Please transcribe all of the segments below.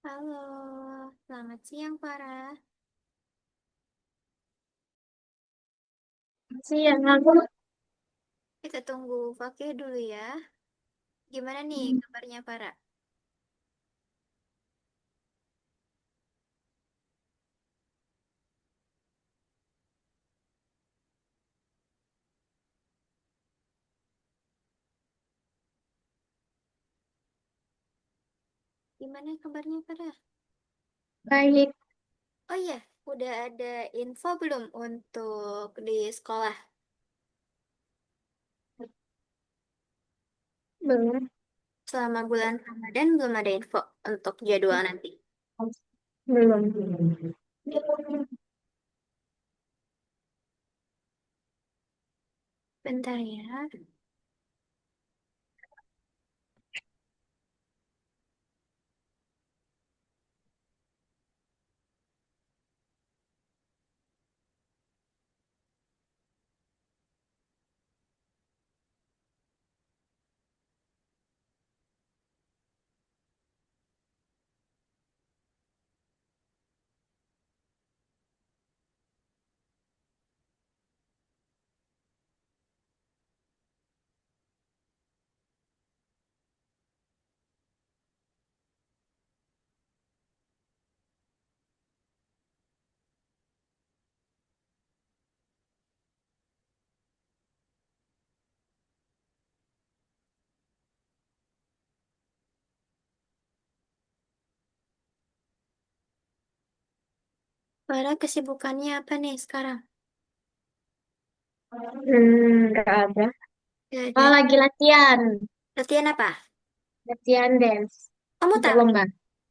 Halo, selamat siang Farah. Siang aku. Kita tunggu Fakih dulu ya. Gimana nih kabarnya Farah? Gimana kabarnya Farah? Baik. Oh iya, udah ada info belum untuk di sekolah? Belum. Selama bulan Ramadan belum ada info untuk jadwal nanti. Belum. Bentar ya. Farah kesibukannya apa nih sekarang? Nggak ada. Gak Oh, ada. lagi latihan. Latihan apa? Latihan dance Kamu untuk tahu? lomba.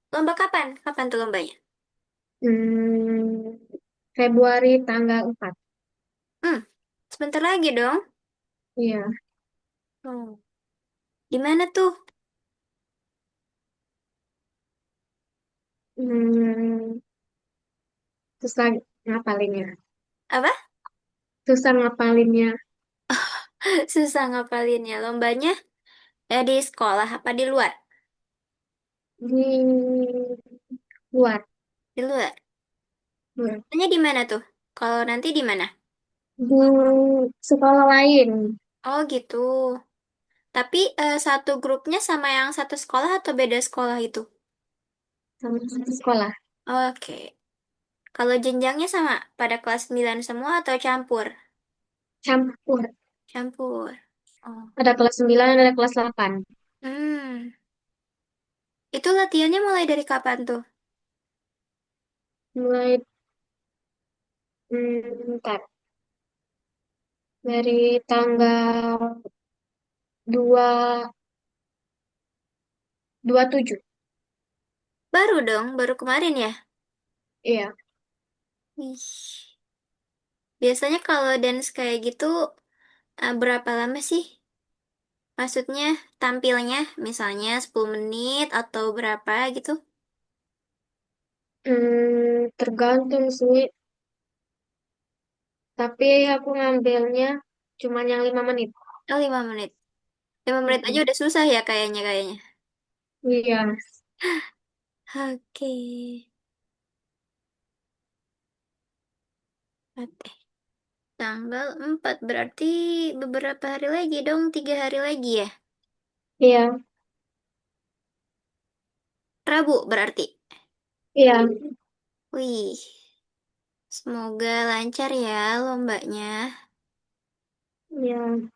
Lomba kapan? Kapan tuh lombanya? Hmm, Februari tanggal 4. Hmm, sebentar lagi dong. Iya. Oh, di mana tuh? Hmm, Susah ngapalinnya. Apa? Susah ngapalinnya. Susah ngapalinnya. Lombanya di sekolah apa di luar? Di luar. Di luar. Luar. Tanya di mana tuh? Kalau nanti di mana? Di sekolah lain. Oh gitu. Tapi satu grupnya sama yang satu sekolah atau beda sekolah itu? Sama satu sekolah. Oke. Kalau jenjangnya sama pada kelas 9 semua atau campur? Campur. Campur. Oh. Ada kelas 9, ada kelas 8. Hmm. Itu latihannya mulai dari kapan tuh? Mulai, bentar. Dari tanggal 2 27. Baru dong, baru kemarin ya? Iya. Ih. Biasanya kalau dance kayak gitu berapa lama sih? Maksudnya tampilnya misalnya 10 menit atau berapa gitu? Tergantung sih, tapi aku ngambilnya cuma yang 5 menit. Oh, 5 menit. 5 menit aja Mm-mm. udah susah ya kayaknya. Iya. Oke. Oke. Tanggal 4 berarti beberapa hari lagi dong, 3 hari lagi ya? Iya. Rabu berarti. Iya. Wih, semoga lancar ya lombanya. Iya.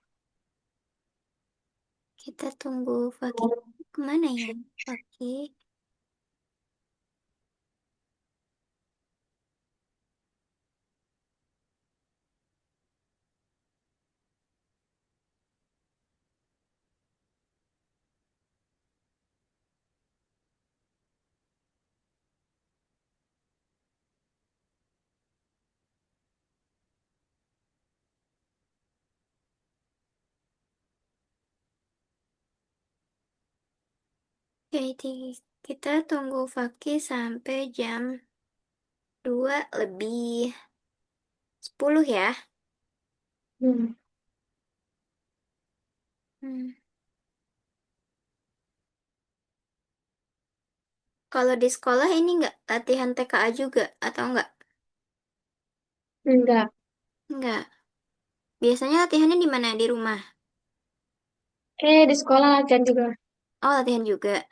Kita tunggu Fakih. Kemana ya? Fakih. Oke, kita tunggu Fakih sampai jam 2 lebih 10 ya. Hmm. Hmm. Kalau di sekolah ini nggak latihan TKA juga atau enggak? Enggak. Enggak. Biasanya latihannya di mana? Di rumah. Di sekolah latihan juga. Oh, latihan juga.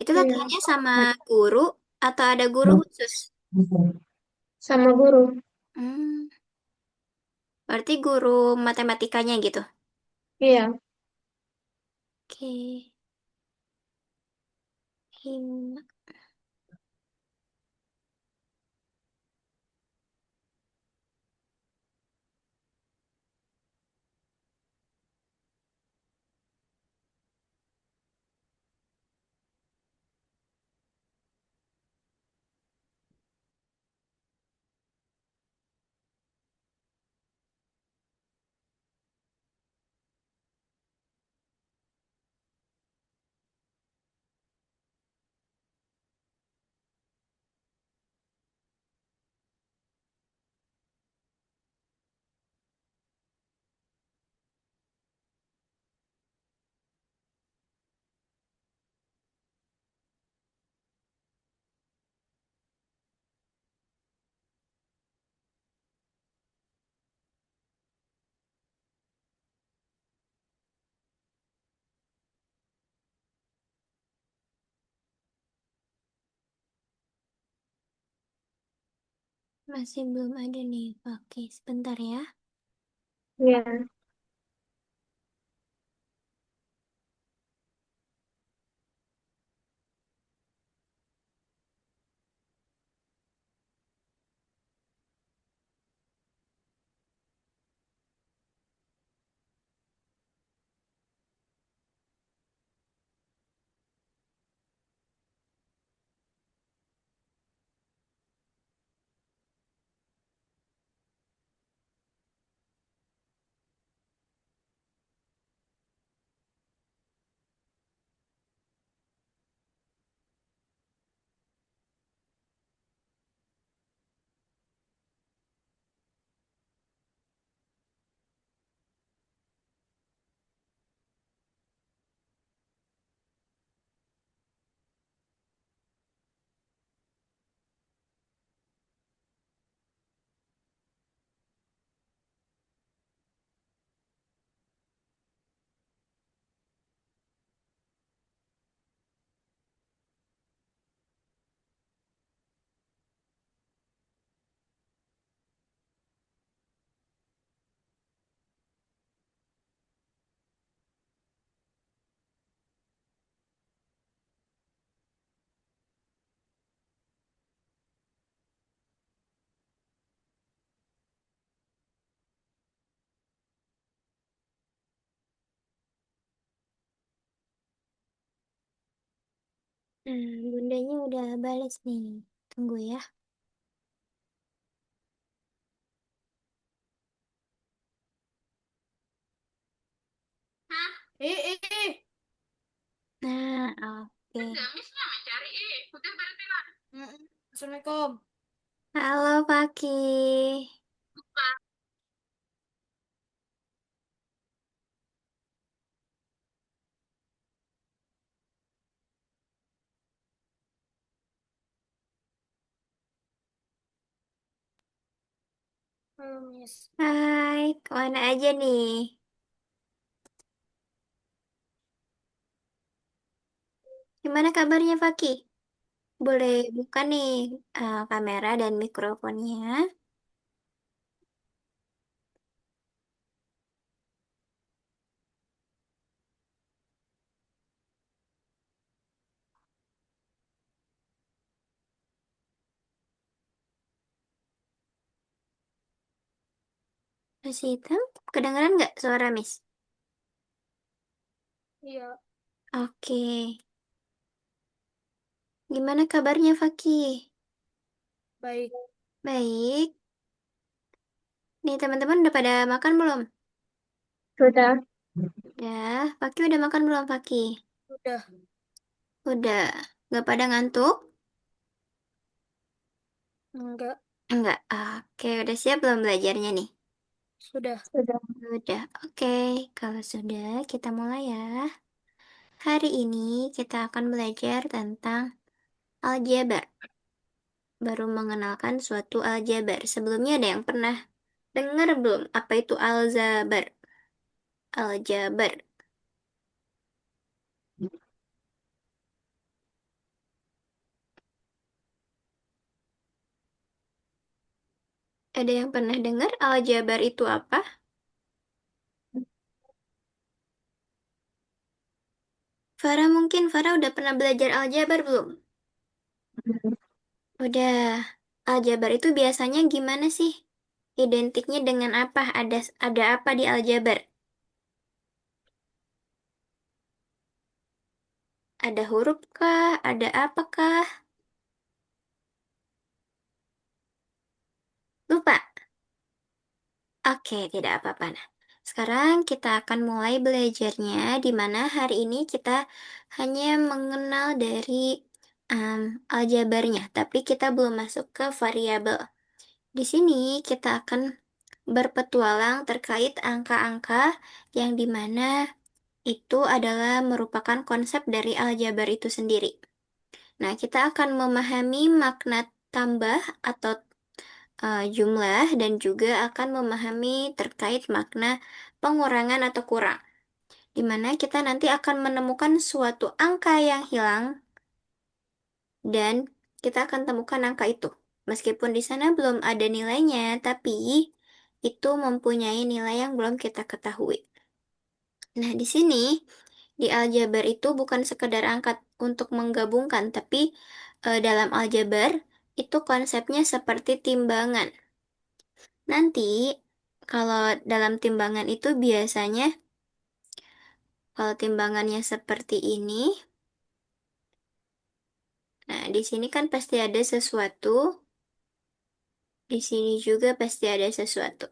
Itu Iya. latihannya sama guru atau ada guru khusus? Sama guru. Hmm, berarti guru matematikanya gitu. Iya. Oke. Him- Masih belum ada nih. Oke, sebentar ya. Iya. Bundanya udah balas nih. Tunggu ya. Hah? Nah, oke. Mm-mm. Assalamualaikum. Halo, Paki. Halo, Miss. Hai, kemana aja nih? Gimana kabarnya, Paki? Boleh buka nih kamera dan mikrofonnya. Masih hitam? Kedengeran nggak suara Miss? Iya. Oke. Gimana kabarnya, Faki? Baik. Baik. Nih, teman-teman udah pada makan belum? Sudah. Udah. Faki udah makan belum, Faki? Udah. Udah. Nggak pada ngantuk? Enggak. Enggak. Oke, udah siap belum belajarnya nih? Sudah. Sudah. Udah. Oke, kalau sudah, kita mulai ya. Hari ini kita akan belajar tentang Aljabar. Baru mengenalkan suatu aljabar. Sebelumnya ada yang pernah dengar belum? Apa itu aljabar? Aljabar. Ada yang pernah dengar aljabar itu apa? Farah mungkin Farah udah pernah belajar aljabar belum? Udah. Aljabar itu biasanya gimana sih? Identiknya dengan apa? Ada apa di aljabar? Ada huruf kah? Ada apakah? Lupa. Oke, tidak apa-apa. Nah, sekarang kita akan mulai belajarnya, di mana hari ini kita hanya mengenal dari um, aljabarnya, tapi kita belum masuk ke variabel. Di sini kita akan berpetualang terkait angka-angka yang dimana itu adalah merupakan konsep dari aljabar itu sendiri. Nah, kita akan memahami makna tambah atau jumlah dan juga akan memahami terkait makna pengurangan atau kurang, di mana kita nanti akan menemukan suatu angka yang hilang dan kita akan temukan angka itu. Meskipun di sana belum ada nilainya, tapi itu mempunyai nilai yang belum kita ketahui. Nah, di sini di aljabar itu bukan sekedar angka untuk menggabungkan, tapi dalam aljabar itu konsepnya seperti timbangan. Nanti, kalau dalam timbangan itu biasanya, kalau timbangannya seperti ini, nah di sini kan pasti ada sesuatu, di sini juga pasti ada sesuatu.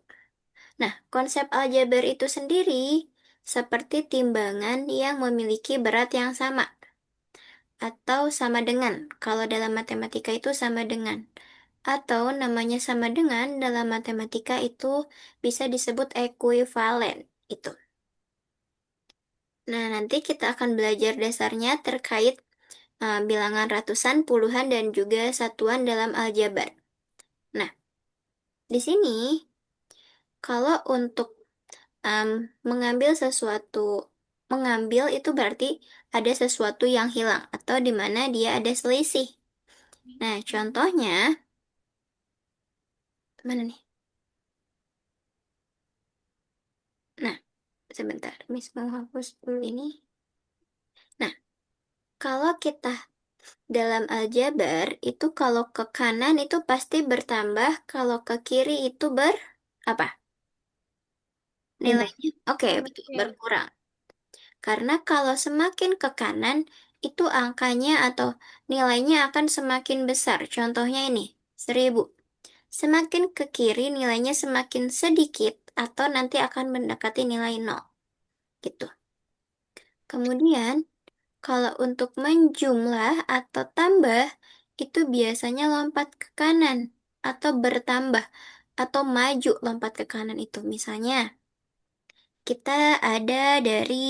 Nah, konsep aljabar itu sendiri seperti timbangan yang memiliki berat yang sama, atau sama dengan. Kalau dalam matematika itu sama dengan. Atau namanya sama dengan dalam matematika itu bisa disebut ekuivalen. Itu. Nah, nanti kita akan belajar dasarnya terkait bilangan ratusan, puluhan, dan juga satuan dalam aljabar. Nah, di sini kalau untuk em, mengambil sesuatu, mengambil itu berarti ada sesuatu yang hilang atau di mana dia ada selisih. Nah, contohnya, mana nih? Nah, sebentar, Miss mau hapus dulu ini. Nah, kalau kita dalam aljabar itu kalau ke kanan itu pasti bertambah, kalau ke kiri itu apa? Bentar. Nilainya oke, betul, Semakin berkurang. Karena kalau semakin ke kanan itu angkanya atau nilainya akan semakin besar. Contohnya ini, 1000. Semakin ke kiri nilainya semakin sedikit atau nanti akan mendekati nilai nol, gitu. Kemudian kalau untuk menjumlah atau tambah, itu biasanya lompat ke kanan atau bertambah atau maju lompat ke kanan itu. Misalnya, kita ada dari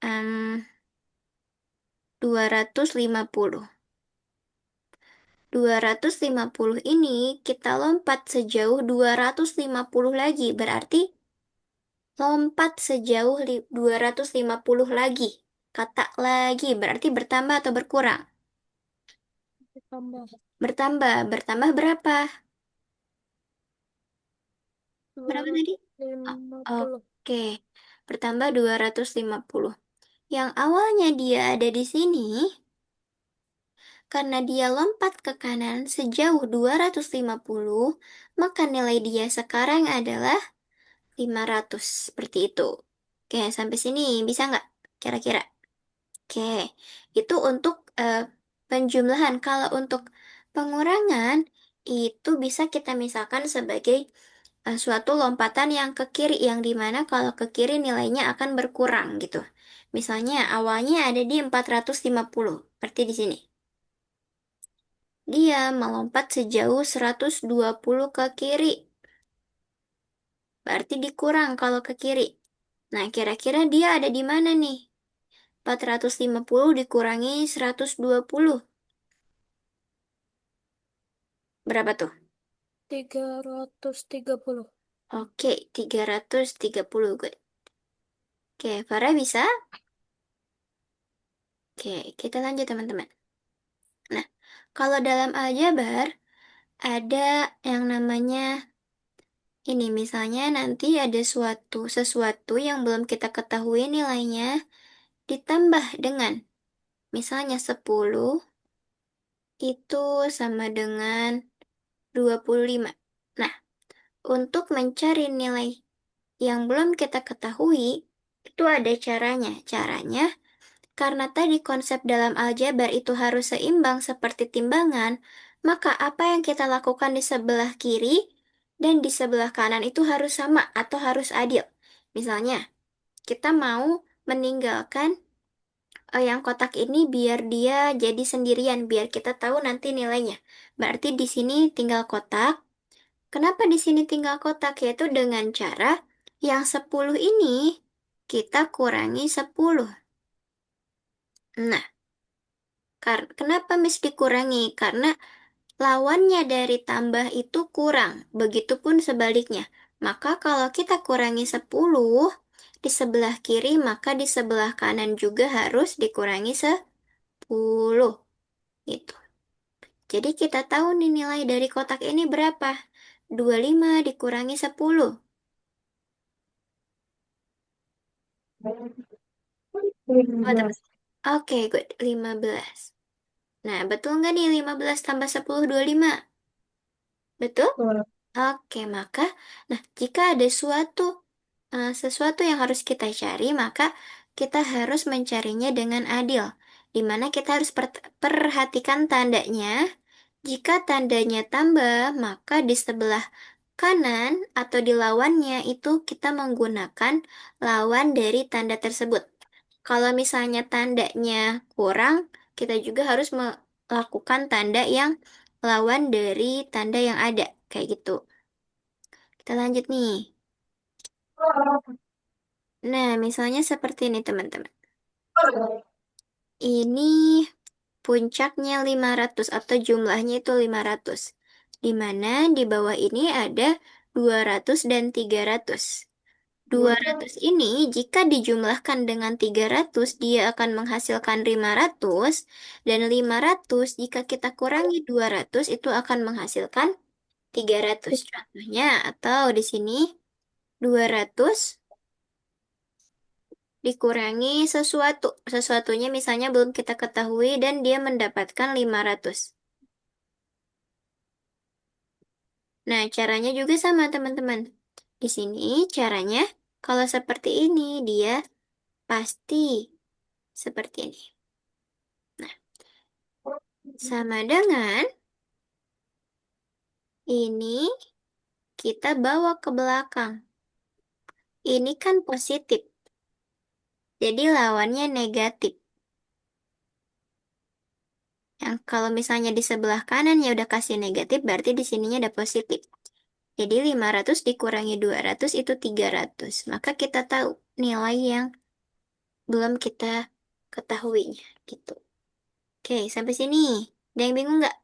em, 250. 250 ini kita lompat sejauh 250 lagi, berarti lompat sejauh 250 lagi. Kata lagi berarti bertambah atau berkurang? tambah Bertambah berapa? dua Berapa tadi? ratus lima Oh, puluh oke, bertambah 250. Yang awalnya dia ada di sini, karena dia lompat ke kanan sejauh 250, maka nilai dia sekarang adalah 500. Seperti itu. Oke, sampai sini bisa nggak? Kira-kira. Oke, itu untuk penjumlahan. Kalau untuk pengurangan, itu bisa kita misalkan sebagai suatu lompatan yang ke kiri, yang dimana kalau ke kiri nilainya akan berkurang gitu. Misalnya awalnya ada di 450, seperti di sini. Dia melompat sejauh 120 ke kiri, berarti dikurang kalau ke kiri. Nah, kira-kira dia ada di mana nih? 450 dikurangi 120. Berapa tuh? 330. Oke, 330. Good. Oke, Farah bisa? Oke, kita lanjut teman-teman. Nah, kalau dalam aljabar, ada yang namanya ini misalnya nanti ada sesuatu yang belum kita ketahui nilainya ditambah dengan misalnya 10 itu sama dengan 25. Nah, untuk mencari nilai yang belum kita ketahui, itu ada caranya. Caranya, karena tadi konsep dalam aljabar itu harus seimbang seperti timbangan, maka apa yang kita lakukan di sebelah kiri dan di sebelah kanan itu harus sama atau harus adil. Misalnya, kita mau meninggalkan yang kotak ini biar dia jadi sendirian, biar kita tahu nanti nilainya. Berarti di sini tinggal kotak. Kenapa di sini tinggal kotak? Yaitu dengan cara yang 10 ini kita kurangi 10. Nah, kenapa Miss dikurangi? Karena lawannya dari tambah itu kurang. Begitupun sebaliknya. Maka kalau kita kurangi 10 di sebelah kiri, maka di sebelah kanan juga harus dikurangi 10. Gitu. Jadi kita tahu nih nilai dari kotak ini berapa. 25 dikurangi 10. Oh, teman. 15. Oke, good. 15. Nah, betul nggak nih 15 tambah 10, 25? Betul? Betul. Oke, maka, nah, jika ada sesuatu yang harus kita cari, maka kita harus mencarinya dengan adil. Di mana kita harus perhatikan tandanya. Jika tandanya tambah, maka di sebelah kanan atau di lawannya itu kita menggunakan lawan dari tanda tersebut. Kalau misalnya tandanya kurang, kita juga harus melakukan tanda yang lawan dari tanda yang ada. Kayak gitu. Kita lanjut nih. Nah, misalnya seperti ini teman-teman. Ini puncaknya 500 atau jumlahnya itu 500. Di mana di bawah ini ada 200 dan 300. 200 ini jika dijumlahkan dengan 300 dia akan menghasilkan 500 dan 500 jika kita kurangi 200 itu akan menghasilkan 300. Contohnya atau di sini 200 dikurangi sesuatu. Sesuatunya misalnya belum kita ketahui dan dia mendapatkan 500. Nah, caranya juga sama teman-teman. Di sini caranya kalau seperti ini dia pasti seperti ini. Nah, sama dengan ini kita bawa ke belakang. Ini kan positif. Jadi lawannya negatif. Yang kalau misalnya di sebelah kanan ya udah kasih negatif berarti di sininya ada positif. Jadi 500 dikurangi 200 itu 300. Maka kita tahu nilai yang belum kita ketahuinya. Gitu. Oke, sampai sini. Ada yang bingung nggak?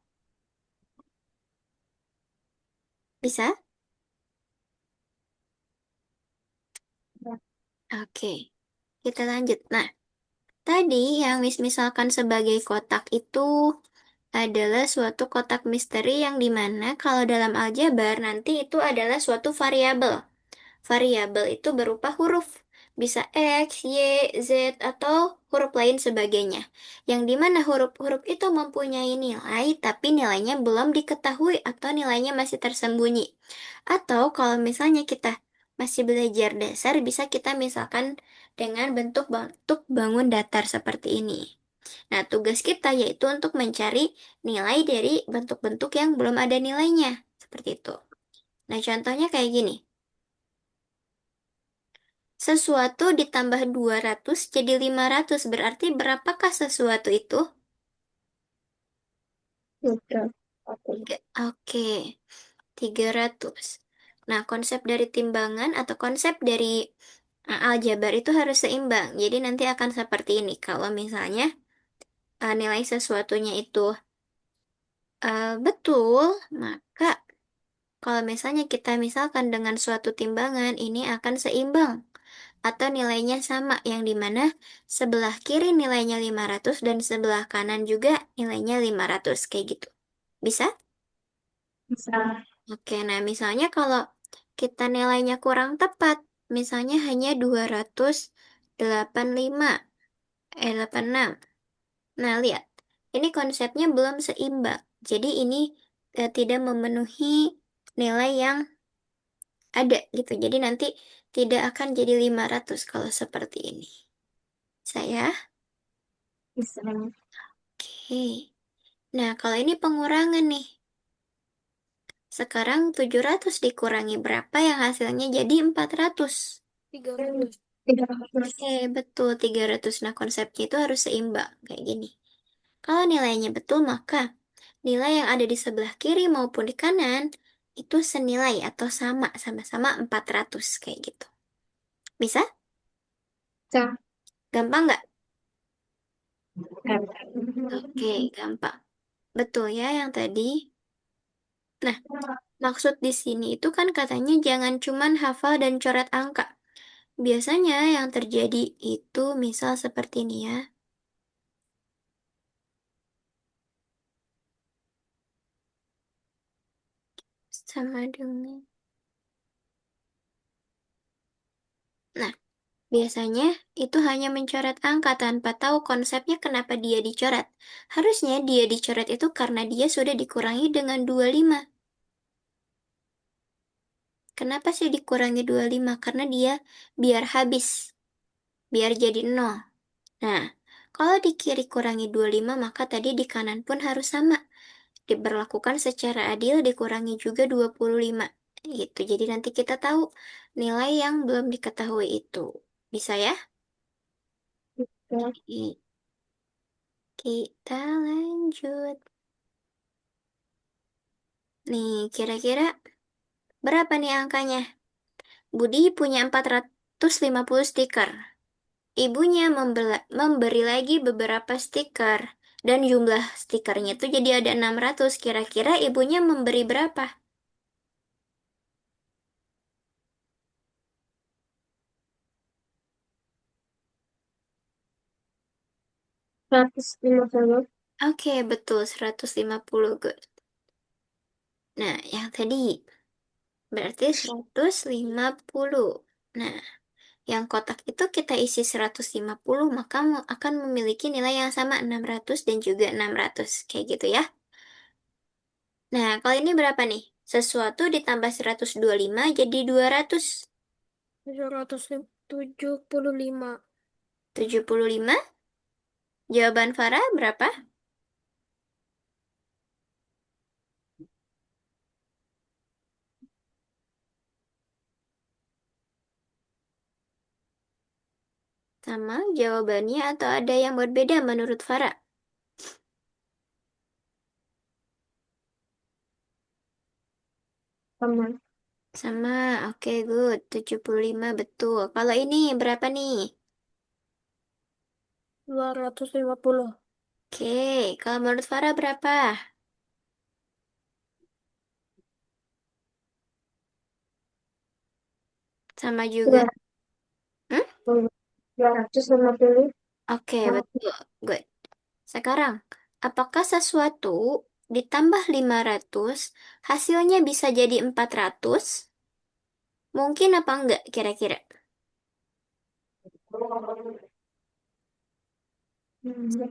Bisa? Oke, kita lanjut. Nah, tadi yang misalkan sebagai kotak itu adalah suatu kotak misteri yang dimana kalau dalam aljabar nanti itu adalah suatu variabel. Variabel itu berupa huruf, bisa X, Y, Z, atau huruf lain sebagainya. Yang dimana huruf-huruf itu mempunyai nilai, tapi nilainya belum diketahui atau nilainya masih tersembunyi. Atau kalau misalnya kita masih belajar dasar, bisa kita misalkan dengan bentuk-bentuk bangun datar seperti ini. Nah, tugas kita yaitu untuk mencari nilai dari bentuk-bentuk yang belum ada nilainya. Seperti itu. Nah, contohnya kayak gini. Sesuatu ditambah 200 jadi 500 berarti berapakah sesuatu itu? Tiga. Tiga. Oke, 300. Nah, konsep dari timbangan atau konsep dari aljabar itu harus seimbang. Jadi nanti akan seperti ini. Kalau misalnya nilai sesuatunya itu Betul, maka kalau misalnya kita misalkan dengan suatu timbangan ini akan seimbang atau nilainya sama yang dimana sebelah kiri nilainya 500 dan sebelah kanan juga nilainya 500 kayak gitu. Bisa? Bisa. Oke, nah misalnya kalau kita nilainya kurang tepat, misalnya hanya 285, 86. Nah, lihat. Ini konsepnya belum seimbang. Jadi ini tidak memenuhi nilai yang ada gitu. Jadi nanti tidak akan jadi 500 kalau seperti ini. Saya, Bisa. oke. Nah, kalau ini pengurangan nih. Sekarang 700 dikurangi berapa yang hasilnya jadi 400. 300. 300. Oke, betul 300. Nah, konsepnya itu harus seimbang kayak gini. Kalau nilainya betul, maka nilai yang ada di sebelah kiri maupun di kanan itu senilai atau sama, sama-sama 400 kayak gitu. Bisa? Bisa. Gampang nggak? Oke, Hmm. gampang. Betul ya yang tadi. Nah, maksud di sini itu kan katanya jangan cuman hafal dan coret angka. Biasanya yang terjadi itu misal seperti ini ya. Sama dengan. Nah, biasanya itu hanya mencoret angka tanpa tahu konsepnya kenapa dia dicoret. Harusnya dia dicoret itu karena dia sudah dikurangi dengan 25. Kenapa sih dikurangi 25? Karena dia biar habis, biar jadi 0. Nah, kalau di kiri kurangi 25, maka tadi di kanan pun harus sama. Diberlakukan secara adil, dikurangi juga 25. Gitu. Jadi nanti kita tahu nilai yang belum diketahui itu. Bisa ya? Ya. Oke. Kita lanjut. Nih, kira-kira berapa nih angkanya? Budi punya 450 stiker. Ibunya memberi lagi beberapa stiker. Dan jumlah stikernya itu jadi ada 600. Kira-kira ibunya memberi berapa? 150. Oke, betul. 150. Good. Nah, yang tadi berarti 150. Nah, yang kotak itu kita isi 150, maka akan memiliki nilai yang sama 600 dan juga 600. Kayak gitu ya. Nah, kalau ini berapa nih? Sesuatu ditambah 125 jadi 200. 175. 75. Jawaban Farah berapa? Sama jawabannya atau ada yang berbeda menurut Farah? Sama. Sama, oke good. 75 betul. Kalau ini berapa nih? 250. Oke, kalau menurut Farah berapa? Sama juga. Hmm? 250. Oke, betul. Good. Sekarang, apakah sesuatu ditambah 500 hasilnya bisa jadi 400? Mungkin apa enggak kira-kira?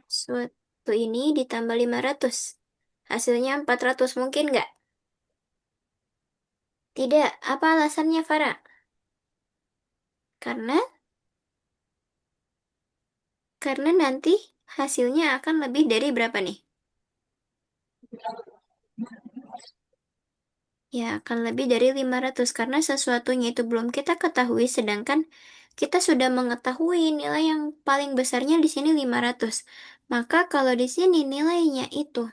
Suatu ini ditambah 500. Hasilnya 400 mungkin enggak? Tidak. Apa alasannya, Farah? Karena karena nanti hasilnya akan lebih dari berapa nih? Ya, akan lebih dari 500 karena sesuatunya itu belum kita ketahui sedangkan kita sudah mengetahui nilai yang paling besarnya di sini 500. Maka kalau di sini nilainya itu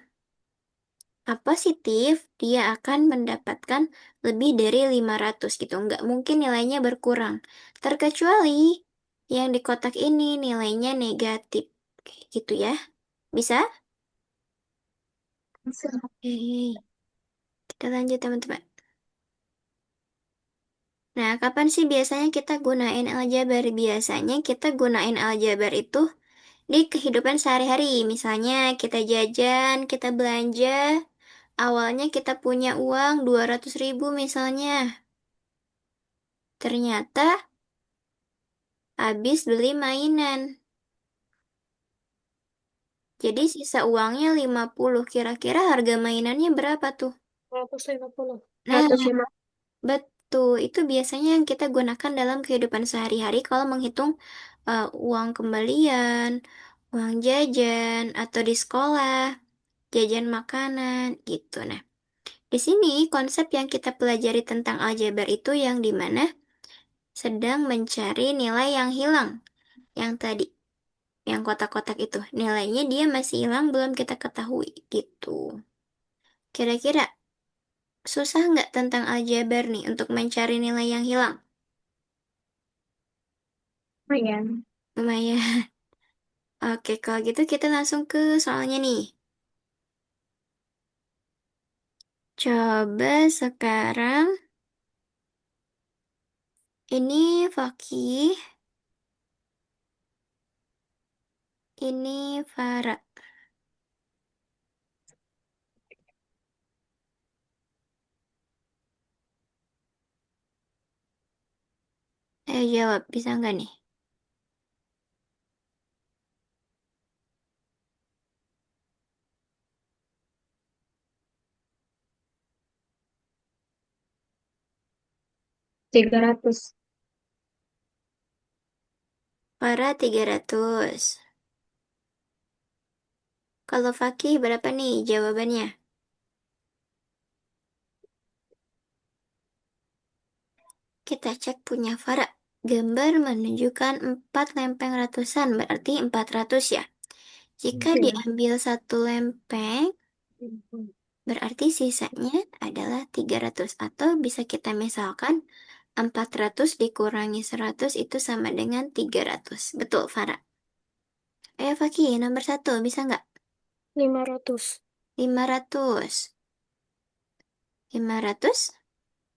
positif, dia akan mendapatkan lebih dari 500 gitu. Nggak mungkin nilainya berkurang. Terkecuali yang di kotak ini nilainya negatif. Kayak gitu ya. Bisa? Oke, kita lanjut teman-teman. Nah, kapan sih biasanya kita gunain aljabar? Biasanya kita gunain aljabar itu di kehidupan sehari-hari. Misalnya kita jajan, kita belanja, awalnya kita punya uang 200.000 misalnya. Ternyata habis beli mainan. Jadi sisa uangnya 50. Kira-kira harga mainannya berapa tuh? 150. Nah, 150. betul. Itu biasanya yang kita gunakan dalam kehidupan sehari-hari kalau menghitung uang kembalian, uang jajan, atau di sekolah, jajan makanan, gitu. Nah, di sini konsep yang kita pelajari tentang aljabar itu yang dimana sedang mencari nilai yang hilang. Yang tadi, yang kotak-kotak itu. Nilainya dia masih hilang, belum kita ketahui, gitu. Kira-kira susah nggak tentang aljabar nih untuk mencari nilai yang hilang? Lumayan. Lumayan. Oke, kalau gitu kita langsung ke soalnya nih. Coba sekarang ini Fakih, ini Farah. Ayo jawab, bisa nggak nih? 300. Farah 300. Kalau Fakih berapa nih jawabannya? Kita cek punya Farah. Gambar menunjukkan 4 lempeng ratusan, berarti 400 ya. Jika Iya. diambil satu lempeng, berarti sisanya adalah 300. Atau bisa kita misalkan 400 dikurangi 100 itu sama dengan 300. Betul, Farah. Ayo, Fakih, nomor satu. Bisa nggak? 500. 500. 500?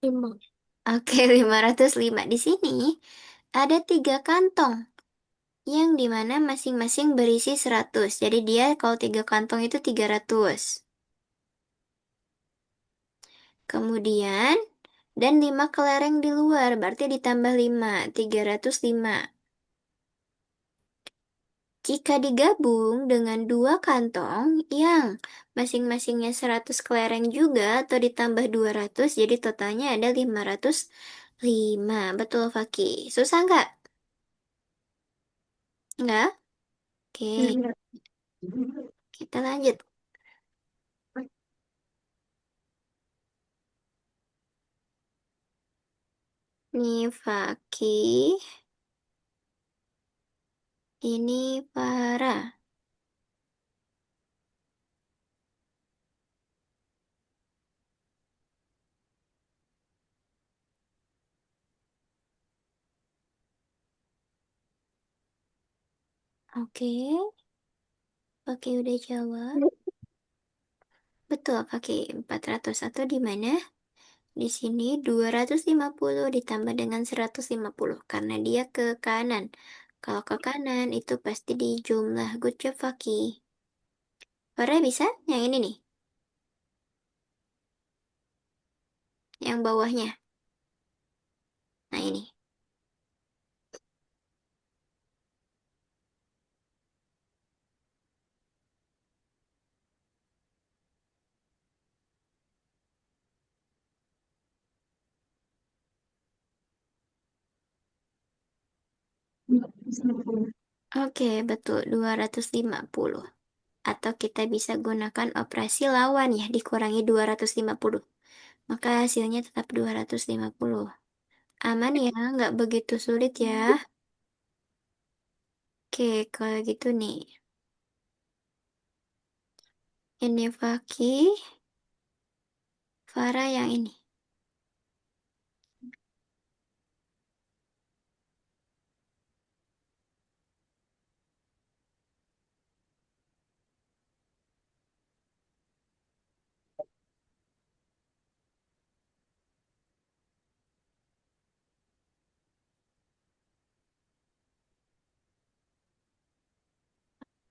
5. Oke, 505. Di sini ada 3 kantong yang dimana masing-masing berisi 100. Jadi dia kalau 3 kantong itu 300. Kemudian, dan 5 kelereng di luar, berarti ditambah 5, 305. Jika digabung dengan 2 kantong yang masing-masingnya 100 kelereng juga atau ditambah 200, jadi totalnya ada 505. Betul, Faki. Susah nggak? Nggak? Oke, Enggak. kita lanjut. Nih, Faki. Ini Farah. Oke, Faki udah jawab. Betul, Faki. 400 atau di mana? Di sini 250 ditambah dengan 150 karena dia ke kanan. Kalau ke kanan itu pasti di jumlah. Good job, Faki. Farah bisa? Yang ini nih, yang bawahnya. Nah ini. Oke, betul. 250. Atau kita bisa gunakan operasi lawan ya, dikurangi 250. Maka hasilnya tetap 250. Aman ya, nggak begitu sulit ya. Oke, kalau gitu nih. Ini Faki, Farah yang ini.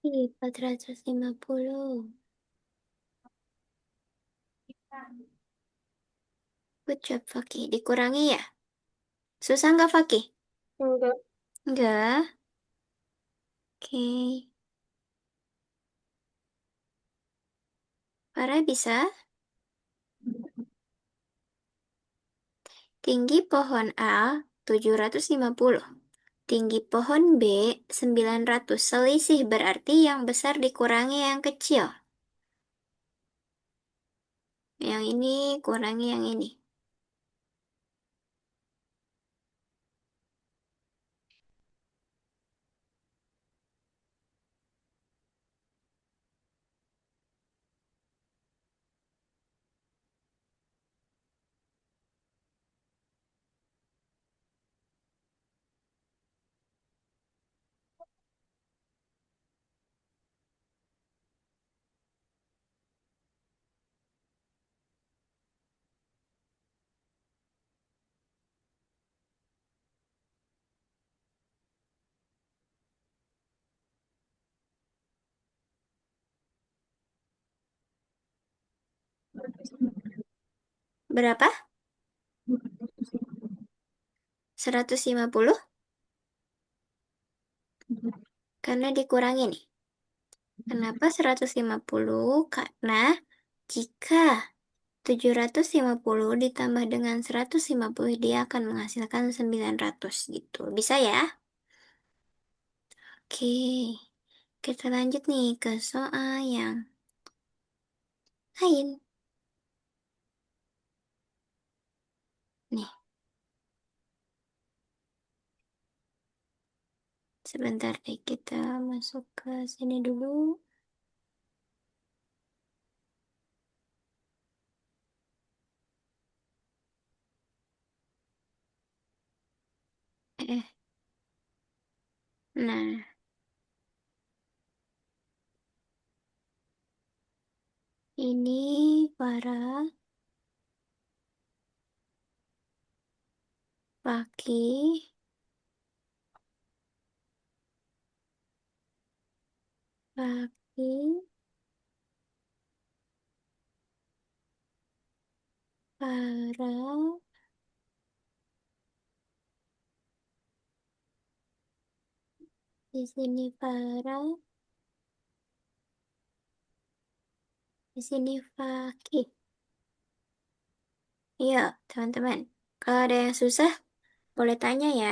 Ih, 450. Good job, Fakih. Dikurangi ya? Susah nggak, Fakih? Enggak. Enggak. Oke. Farah bisa. Tinggi pohon A 750. Tinggi pohon B 900. Selisih berarti yang besar dikurangi yang kecil. Yang ini kurangi yang ini. Berapa? 150. Karena dikurangi nih. Kenapa 150? Karena jika 750 ditambah dengan 150 dia akan menghasilkan 900 gitu. Bisa ya? Oke. Kita lanjut nih ke soal yang lain. Nih, sebentar deh kita masuk ke sini dulu. Eh, nah, ini para pakai pakai para di sini para di sini pakai. Iya, teman-teman. Kalau ada yang susah, boleh tanya ya.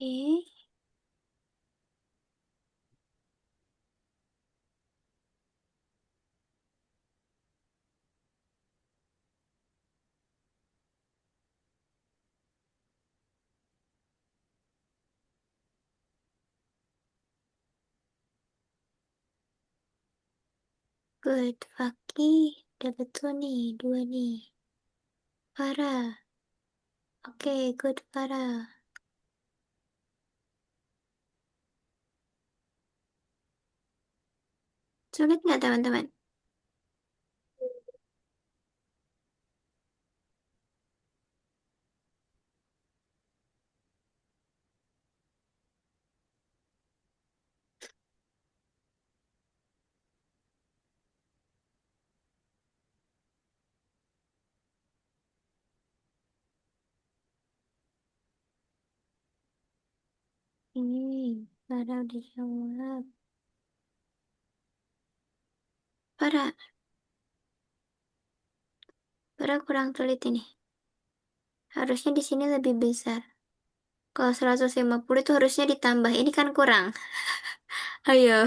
Eh, good. Fakih. Udah betul nih, dua nih. Farah. Oke, good Farah. Sulit nggak teman-teman? Ini, Farah udah jawab. Farah, Farah kurang teliti nih. Harusnya di sini lebih besar. Kalau 150 itu harusnya ditambah. Ini kan kurang. Ayo,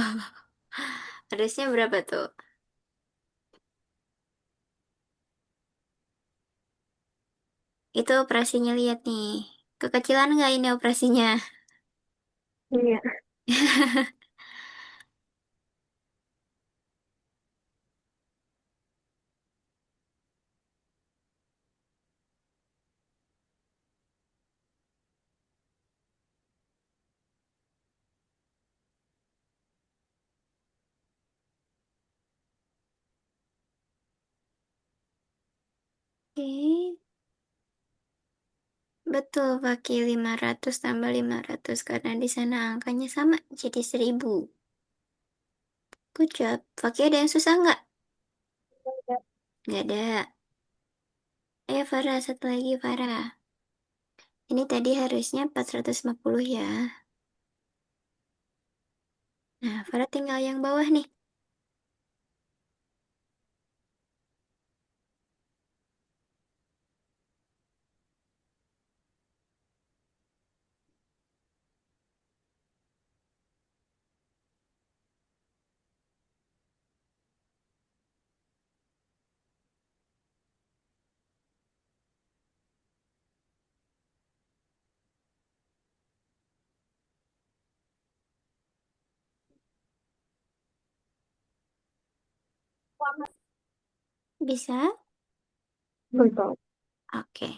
harusnya berapa tuh? Itu operasinya lihat nih. Kekecilan nggak ini operasinya? Iya. Oke. Betul, pakai 500 tambah 500 karena di sana angkanya sama, jadi 1000. Good job. Pakai ada yang susah nggak? Nggak ada. Ayo Farah, satu lagi Farah. Ini tadi harusnya 450 ya. Nah, Farah tinggal yang bawah nih. Bisa? Betul. Oke.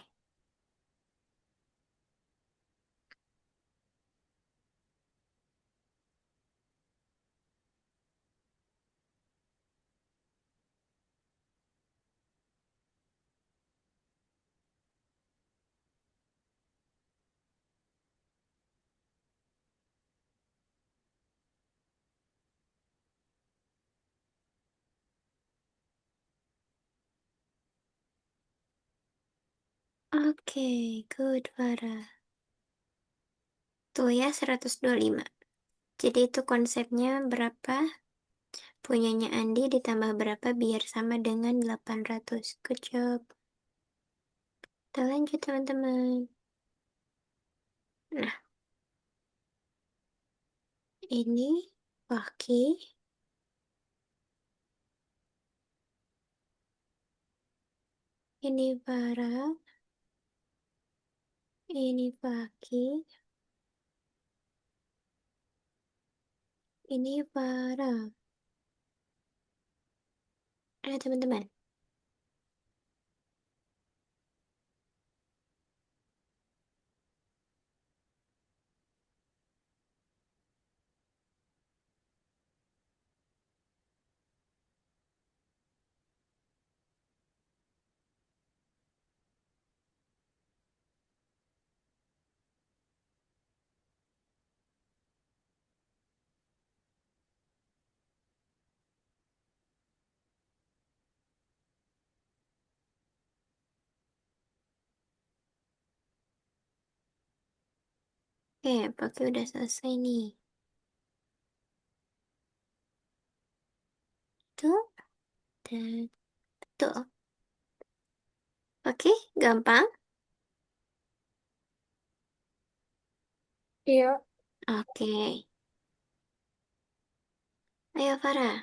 Oke, good Farah. Tuh ya, 125. Jadi itu konsepnya berapa? Punyanya Andi ditambah berapa biar sama dengan 800. Good job. Kita lanjut teman-teman. Nah, ini Waki, ini Farah, ini Waki, ini Farah. Teman-teman. Oke, Waki udah selesai nih. Tuh, dan betul. Oke, gampang. Iya. Oke, ayo Farah.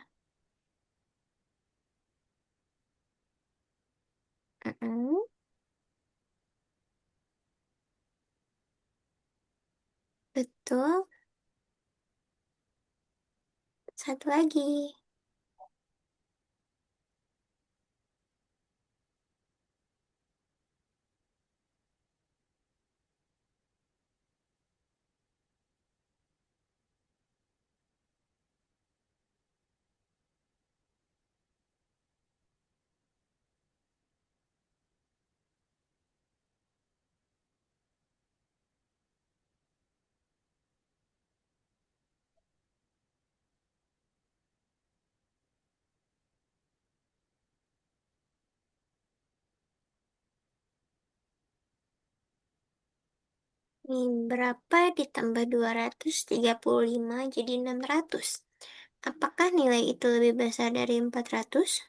Mm-mm. Betul. Satu lagi. Nih, berapa ditambah 235 jadi 600? Apakah nilai itu lebih besar dari 400?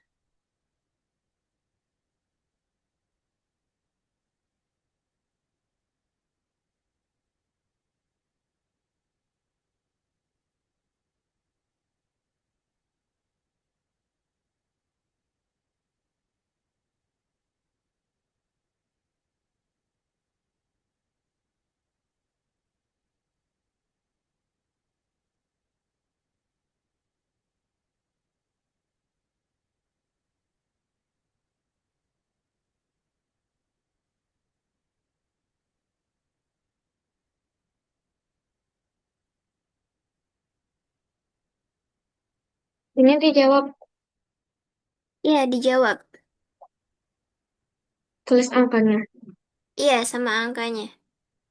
Ini dijawab. Iya, dijawab. Tulis angkanya. Iya, sama angkanya.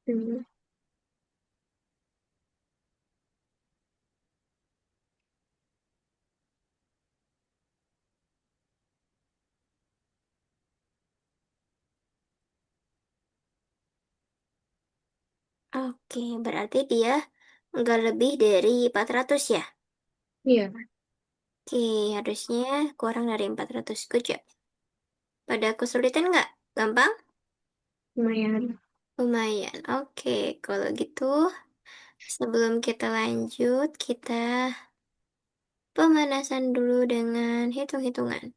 Hmm. Oke, berarti dia nggak lebih dari 400 ya? Iya, Oke, harusnya kurang dari 400. Good job. Pada kesulitan nggak? Gampang? lumayan. Lumayan. Oke, kalau gitu sebelum kita lanjut, kita pemanasan dulu dengan hitung-hitungan.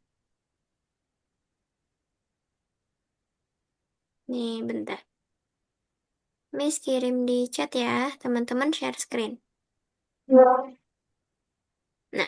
Nih, bentar. Miss kirim di chat ya, teman-teman share screen. Iya. Nah,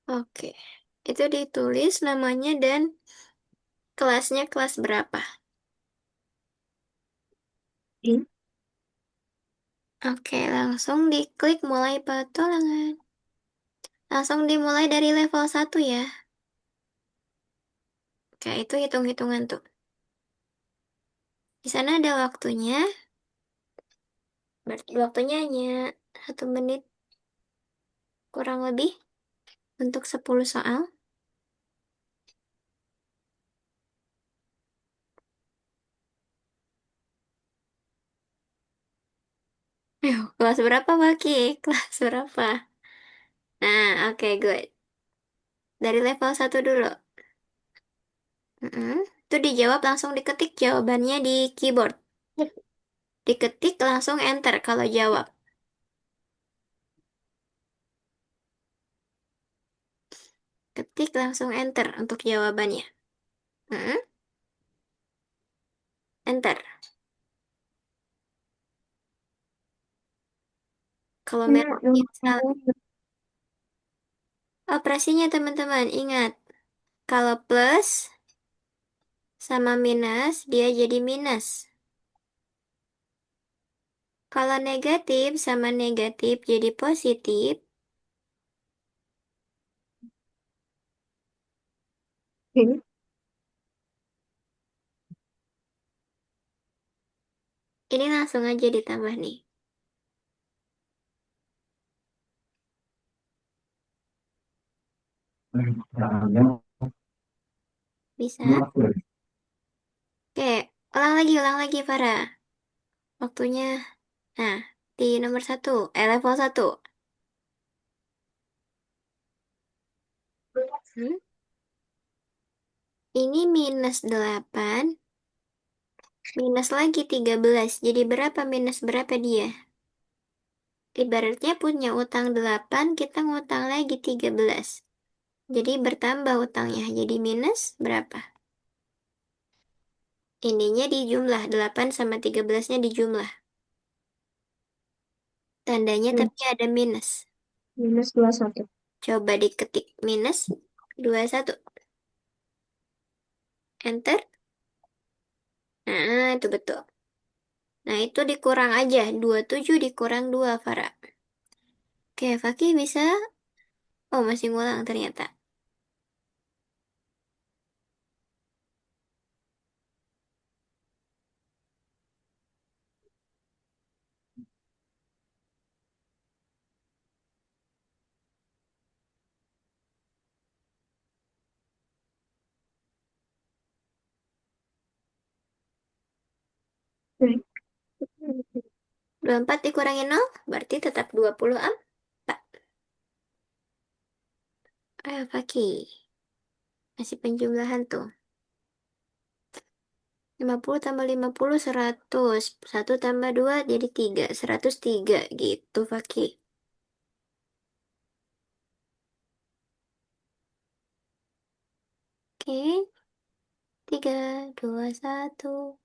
oke. Itu ditulis namanya dan kelasnya kelas berapa. Hmm. Oke, langsung diklik mulai petualangan. Langsung dimulai dari level 1 ya. Oke, itu hitung-hitungan tuh. Di sana ada waktunya, berarti waktunya hanya 1 menit kurang lebih untuk 10 soal. Kelas berapa, Baki? Kelas berapa? Nah, oke, good. Dari level 1 dulu. Mm-mm. Itu dijawab langsung diketik jawabannya di keyboard. Diketik langsung enter kalau jawab. Ketik langsung enter untuk jawabannya. Mm-mm. Enter. Kalau merahnya salah. Operasinya teman-teman, ingat. Kalau plus sama minus, dia jadi minus. Kalau negatif sama negatif jadi positif. Hmm. Ini langsung aja ditambah nih. Bisa? Oke, ulang lagi, Farah. Waktunya, nah, di nomor 1, level 1. Hmm? Ini -8, minus lagi 13. Jadi berapa minus berapa dia? Ibaratnya punya utang 8, kita ngutang lagi 13. Jadi bertambah utangnya. Jadi minus berapa? Ininya dijumlah, 8 sama 13-nya dijumlah. Tandanya Hmm. tapi ada minus. -21. Coba diketik minus 21. Enter. Nah, itu betul. Nah, itu dikurang aja. 27 dikurang 2, Farah. Oke, Fakih bisa? Oh, masih ngulang ternyata. Hmm. 24 dikurangi 0, berarti tetap 24. Ayo, Faki. Masih penjumlahan tuh. 50 tambah 50, 100. Satu tambah 2 jadi 3. 103 gitu, Faki. Oke. 3, 2, 1.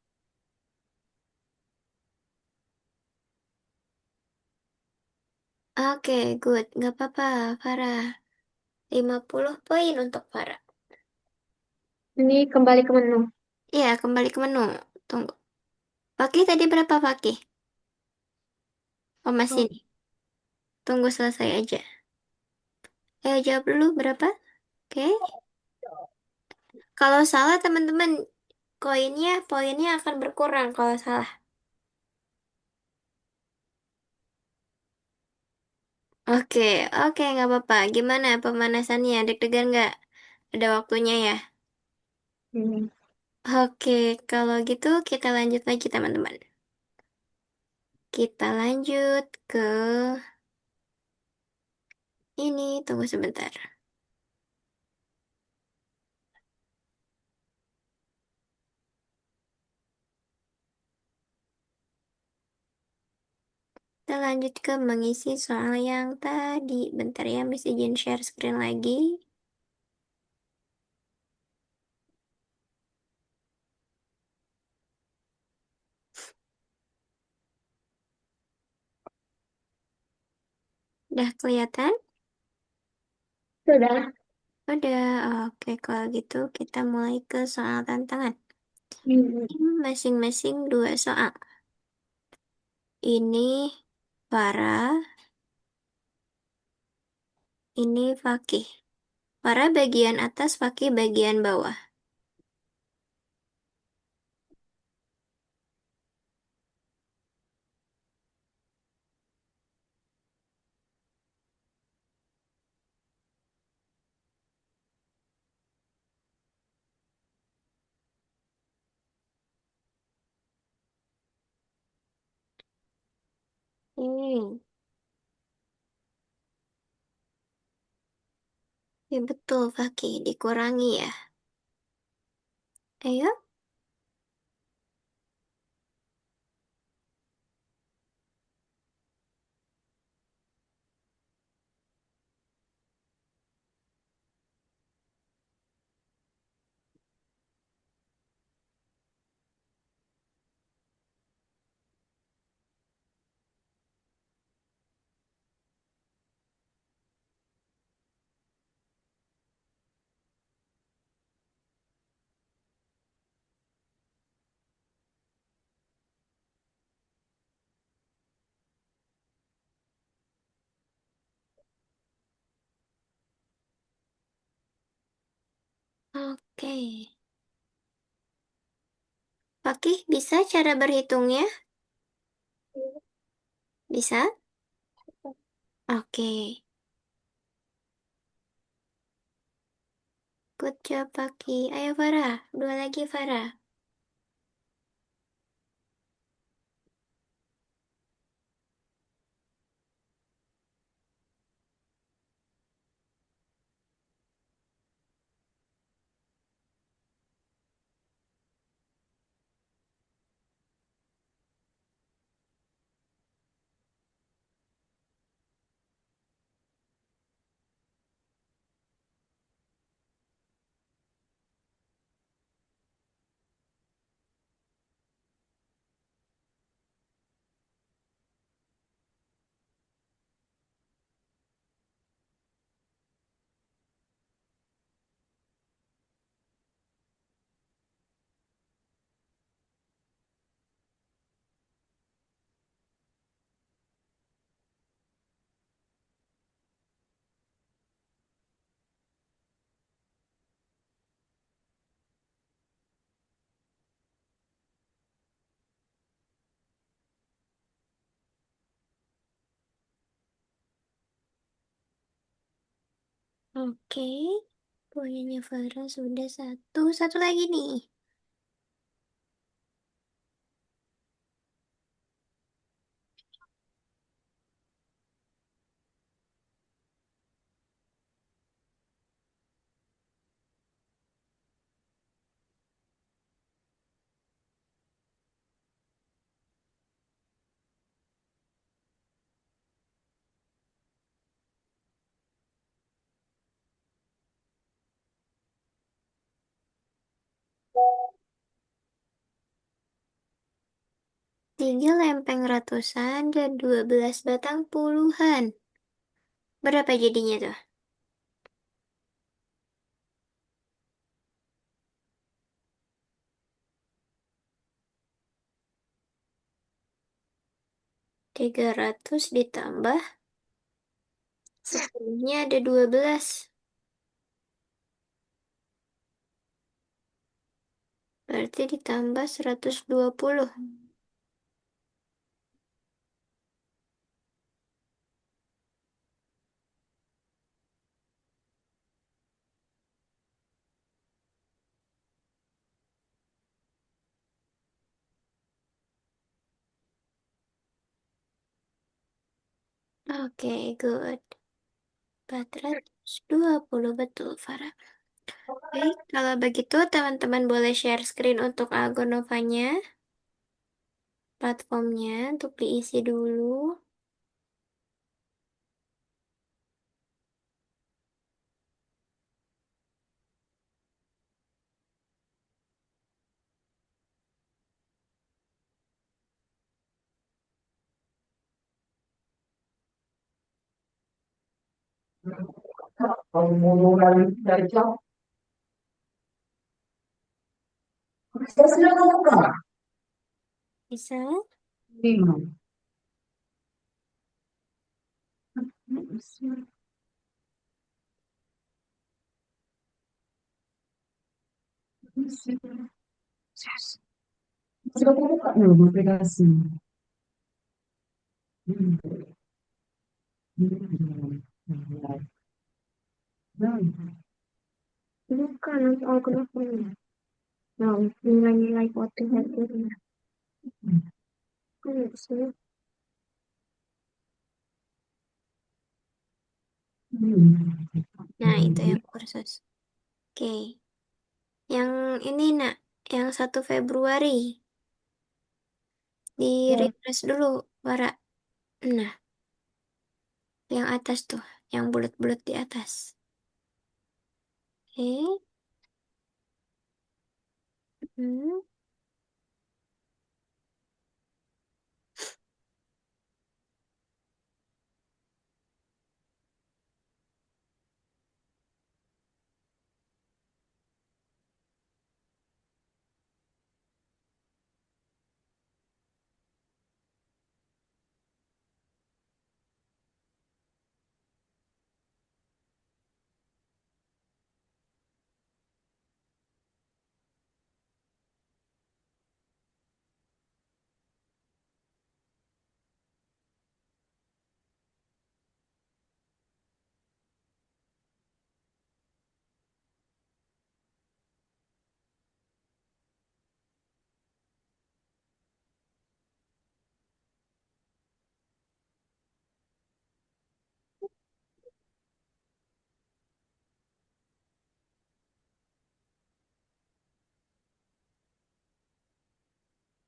Oke, good. Nggak apa-apa, Farah. 50 poin untuk Farah. Ini kembali ke menu. Iya, kembali ke menu. Tunggu. Fakih tadi berapa, Fakih? Oh, masih Oh, nih. Tunggu selesai aja. Ayo jawab dulu berapa? Oke. Kalau salah, teman-teman, poinnya akan berkurang kalau salah. Oke, oke, nggak apa-apa. Gimana pemanasannya? Deg-degan nggak? Ada waktunya ya? hmm. Oke, kalau gitu kita lanjut lagi, teman-teman. Kita lanjut ke ini. Tunggu sebentar. Kita lanjut ke mengisi soal yang tadi. Bentar ya, Miss izin share screen lagi. Udah kelihatan? Sudah. Udah, oke kalau gitu kita mulai ke soal tantangan. Hmm. Ini masing-masing dua soal. Ini Farah, ini Fakih. Farah bagian atas, Fakih bagian bawah. Ya betul, Fakih. Dikurangi ya. Ayo. Oke. Fakih, bisa cara berhitungnya? Bisa? Oke. Good job, Fakih. Ayo, Farah. Dua lagi, Farah. Oke. Poinnya Farah sudah satu. Satu lagi nih. 3 lempeng ratusan dan 12 batang puluhan. Berapa jadinya tuh? 300 ditambah 10-nya ada 12. Berarti ditambah 120. Oke, good. 420 betul, Farah. Baik, kalau begitu teman-teman boleh share screen untuk Algonovanya, platformnya untuk diisi dulu. Kalau mau ngomongin dari jam, saya sudah ngomong. Bisa? Lima. Sudah buka belum aplikasi? Bukan, nanti aku kenapa? Nah, nilai-nilai voting hadirnya. Kan sih. Nah, itu yang kursus. Oke. Yang ini, nak. Yang 1 Februari. Di refresh dulu, Farah. Nah, yang atas tuh. Yang bulat-bulat di atas. Oke. Hmm.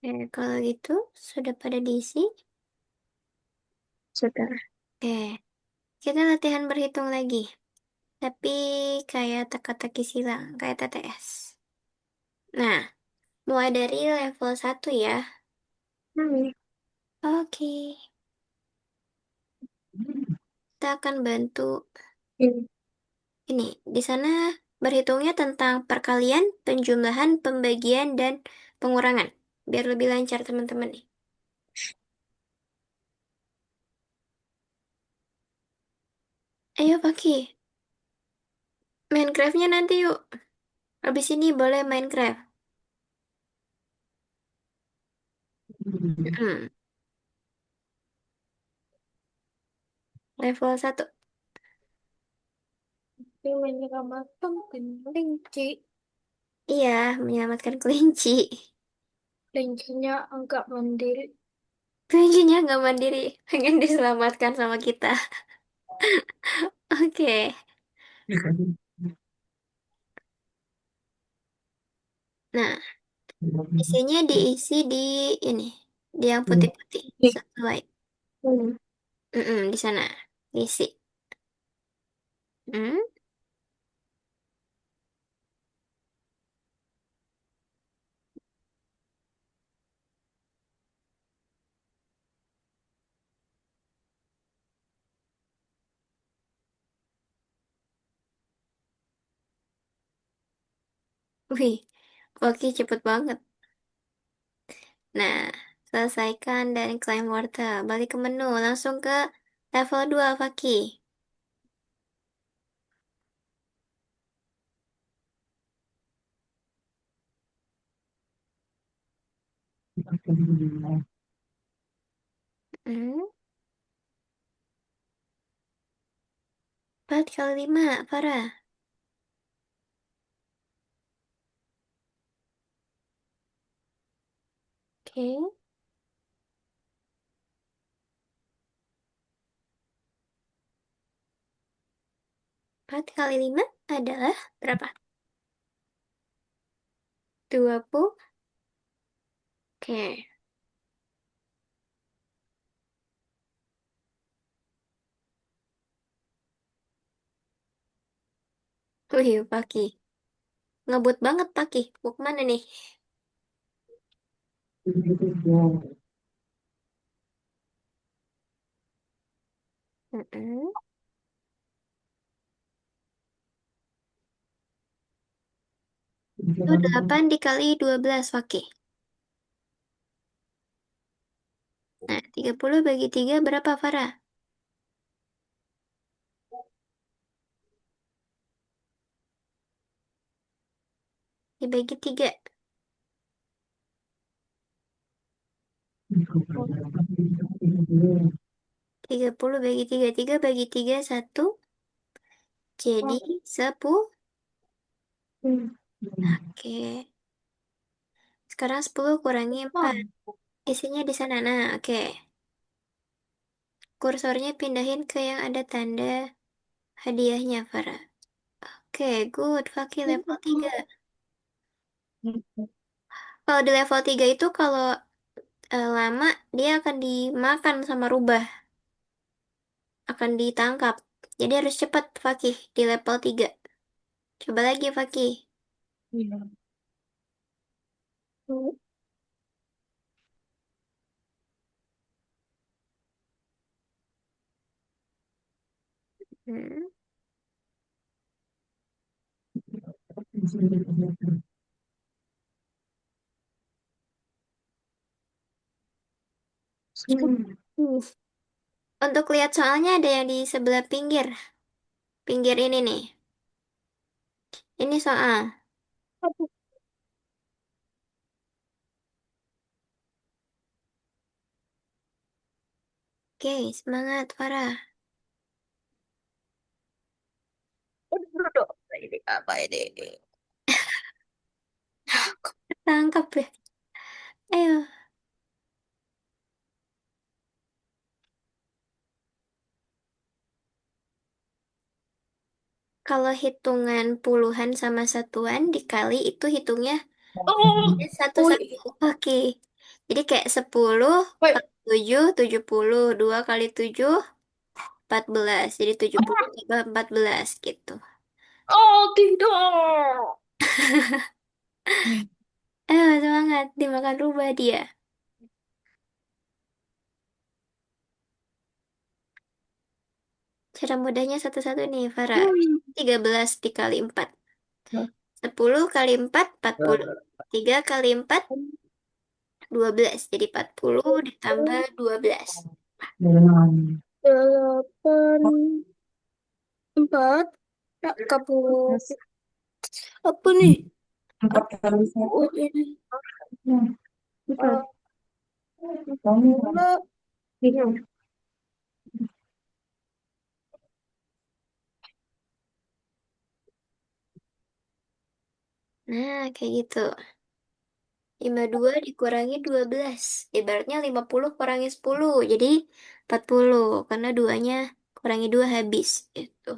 Kalau gitu, sudah pada diisi? Sudah. Oke. Kita latihan berhitung lagi. Tapi kayak teka-teki silang, kayak TTS. Nah, mulai dari level 1 ya. Hmm. Oke. Kita akan bantu Ini. ini. Di sana berhitungnya tentang perkalian, penjumlahan, pembagian, dan pengurangan. Biar lebih lancar teman-teman nih. Ayo Paki, Minecraftnya nanti yuk. Habis ini boleh Minecraft. Hmm, level 1. Ini menyelamatkan kelinci. Iya, menyelamatkan kelinci. Kelincinya agak mandiri. Kelincinya nggak mandiri, pengen diselamatkan sama kita. Oke. Nah, isinya diisi di ini, di yang putih-putih, sesuai. Hmm. Di sana, diisi. Hmm, Wih, oke cepet banget. Nah, selesaikan dan klaim wortel. Balik ke menu, langsung ke level 2 Faki. Hmm, 4 kali 5, Farah. Oke, 4 kali 5 adalah berapa? 20. Oke, wih, Faki. Ngebut banget, Faki. Mau kemana nih? Mm-mm. Itu 8 dikali 12, Faki. Nah, 30 bagi 3 berapa, Farah? Dibagi 3. 30 bagi 3. 3 bagi 3, 1. Jadi 10. Oke. Sekarang 10 kurangi 4. Isinya di sana. Nah, oke. Kursornya pindahin ke yang ada tanda hadiahnya, Farah. Oke, good. Fakih level 3. Kalau di level 3 itu kalau lama, dia akan dimakan sama rubah. Akan ditangkap. Jadi harus cepat, Fakih, di level 3. Coba lagi, Fakih. Hmm. Hmm. Untuk lihat soalnya ada yang di sebelah pinggir. Pinggir ini nih. Ini soal. Oke, semangat, Farah. Ini apa ini? Tangkap ya. Ayo, kalau hitungan puluhan sama satuan dikali itu hitungnya satu Oh, satu. Oke. Jadi kayak 10 wait. kali 7, 70. 2 kali 7, 14. Jadi 70 tambah 14 gitu. Oh, tidak. Ayo, semangat. Dimakan rubah dia. Cara mudahnya satu-satu nih, Farah. 13 dikali 4. 10 kali 4, 40. 3 kali 4, 12. Jadi 40 ditambah 12. Delapan, empat, tak kabur. Apa nih? Empat kali satu. Oh, ini. Bukan. Oh, enggak. Iya. Nah, kayak gitu. 52 dikurangi 12. Ibaratnya 50 kurangi 10. Jadi 40. Karena duanya kurangi 2 habis. Gitu.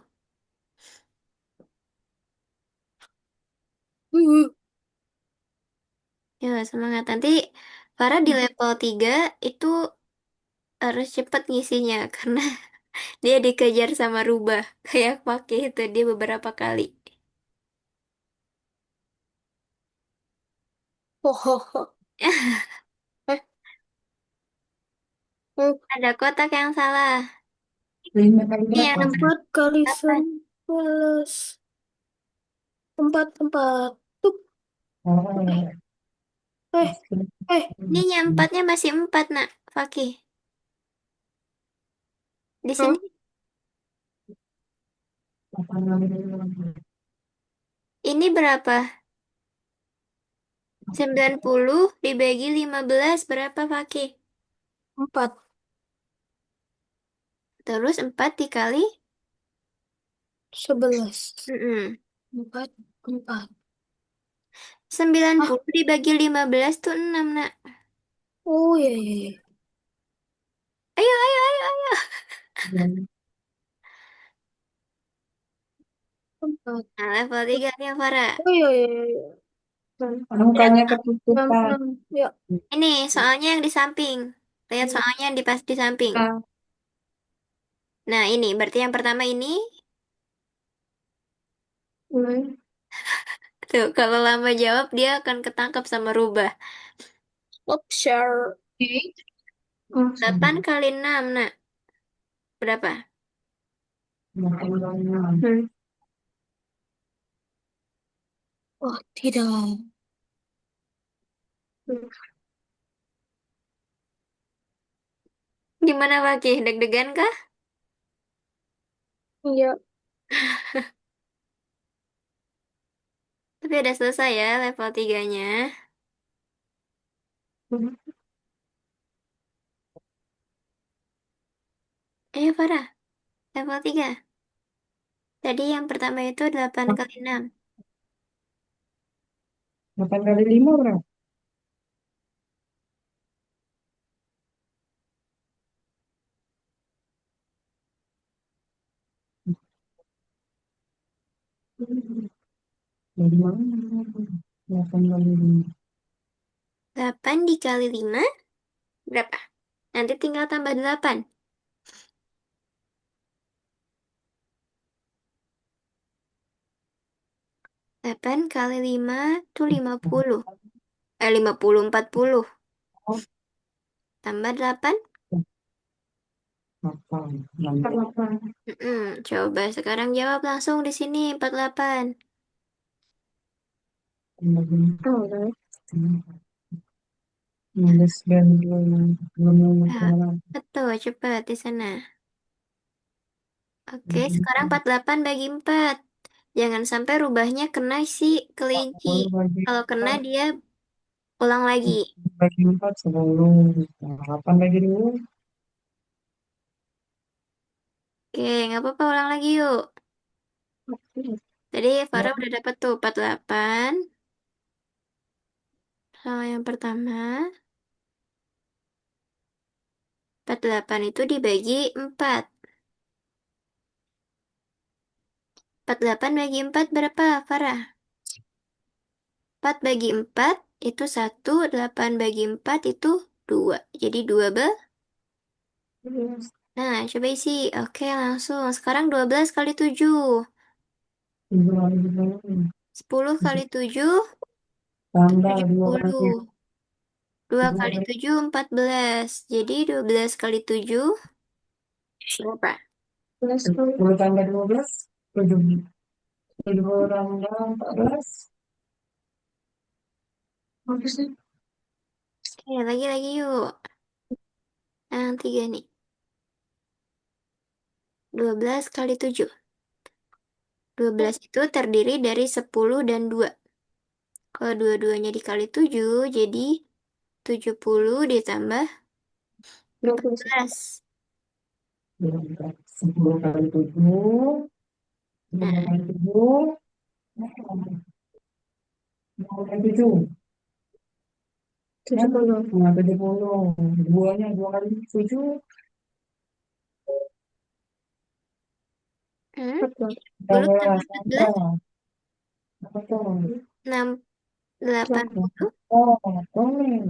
Ya, semangat. Nanti Farah di level 3 itu harus cepat ngisinya. Karena dia dikejar sama rubah. Kayak pakai itu dia beberapa kali. Oh, oh, oh. Eh, oh. Ada kotak yang salah. Lima kali Ini berapa? yang 4 kali 8. 11. Empat, empat. Tuh. Oh, Eh, pasti. eh, Ini yang empatnya masih empat, nak. Fakih. Di Hah? sini, Apa namanya? ini berapa? 90 dibagi 15 berapa, Fakih? 4. Terus 4 dikali? 11. Mm-mm. 4. 4. sembilan Ah, puluh dibagi 15 tuh 6, nak. oh iya, iya, iya. Ayo, ayo, ayo, ayo. Empat. Nah, level 3 nih, Farah. Oh iya, iya, iya, iya. Angkanya Berapa? Enam, ketutupan. enam. Ya. Ini soalnya yang di samping. Lihat soalnya yang di pas di samping. Ah, Nah, ini berarti yang pertama ini. hmm. Tuh, kalau lama jawab dia akan ketangkap sama rubah. Stop share. Oh, 8 kali 6, nak. Berapa? hmm. Oh, tidak. Hmm. Gimana, Fakih? Deg-degan kah? Iya. Tapi udah selesai ya level 3-nya. Hmm. Ayo, Farah. Level 3. Tadi yang pertama itu 8 kali 6. 8 kali 5 berapa? Dari mana? 8 kali 5. 8 dikali 5 berapa? Nanti tinggal tambah 8. 8 kali 5 itu 50. 50, 40. Oh, Tambah 8. 8. Empat delapan. Coba sekarang jawab langsung di sini 48. Oh, udah. Nulis dan belum Ya, betul, cepat di sana. Oke, sekarang 48 bagi 4. Jangan sampai rubahnya kena si kelinci. 40 bagi Kalau kena 4. dia ulang lagi. Bagi 4 10. 8 bagi 2. Oke, nggak apa-apa ulang lagi yuk. Tadi Farah udah dapet tuh 48 sama yang pertama. 48 itu dibagi 4. 48 bagi 4 berapa, Farah? 4 bagi 4 itu 1, 8 bagi 4 itu 2. Jadi 2 Yes. Nah, coba isi. Oke, langsung. Sekarang 12 kali 7. 10 kali 7 itu Tambah 2 kali 70. 2 2 kali kali 7, 14. Jadi 12 kali 7 berapa? 10 tambah 12 7. 7 tambah 14. Bagus nih. Oke, lagi-lagi yuk. Yang tiga nih. 12 kali 7. 12 itu terdiri dari 10 dan 2. Kalau dua-duanya dikali 7, jadi 70 ditambah 20. 14. 10 kali 7. 10 Nah, kali 7. 10 kali 7. 70. 70. Duanya 2 kali 7. hmm, 14. 10 tambah 14. 14, Apa tuh? 6, 80. Oh, boleh.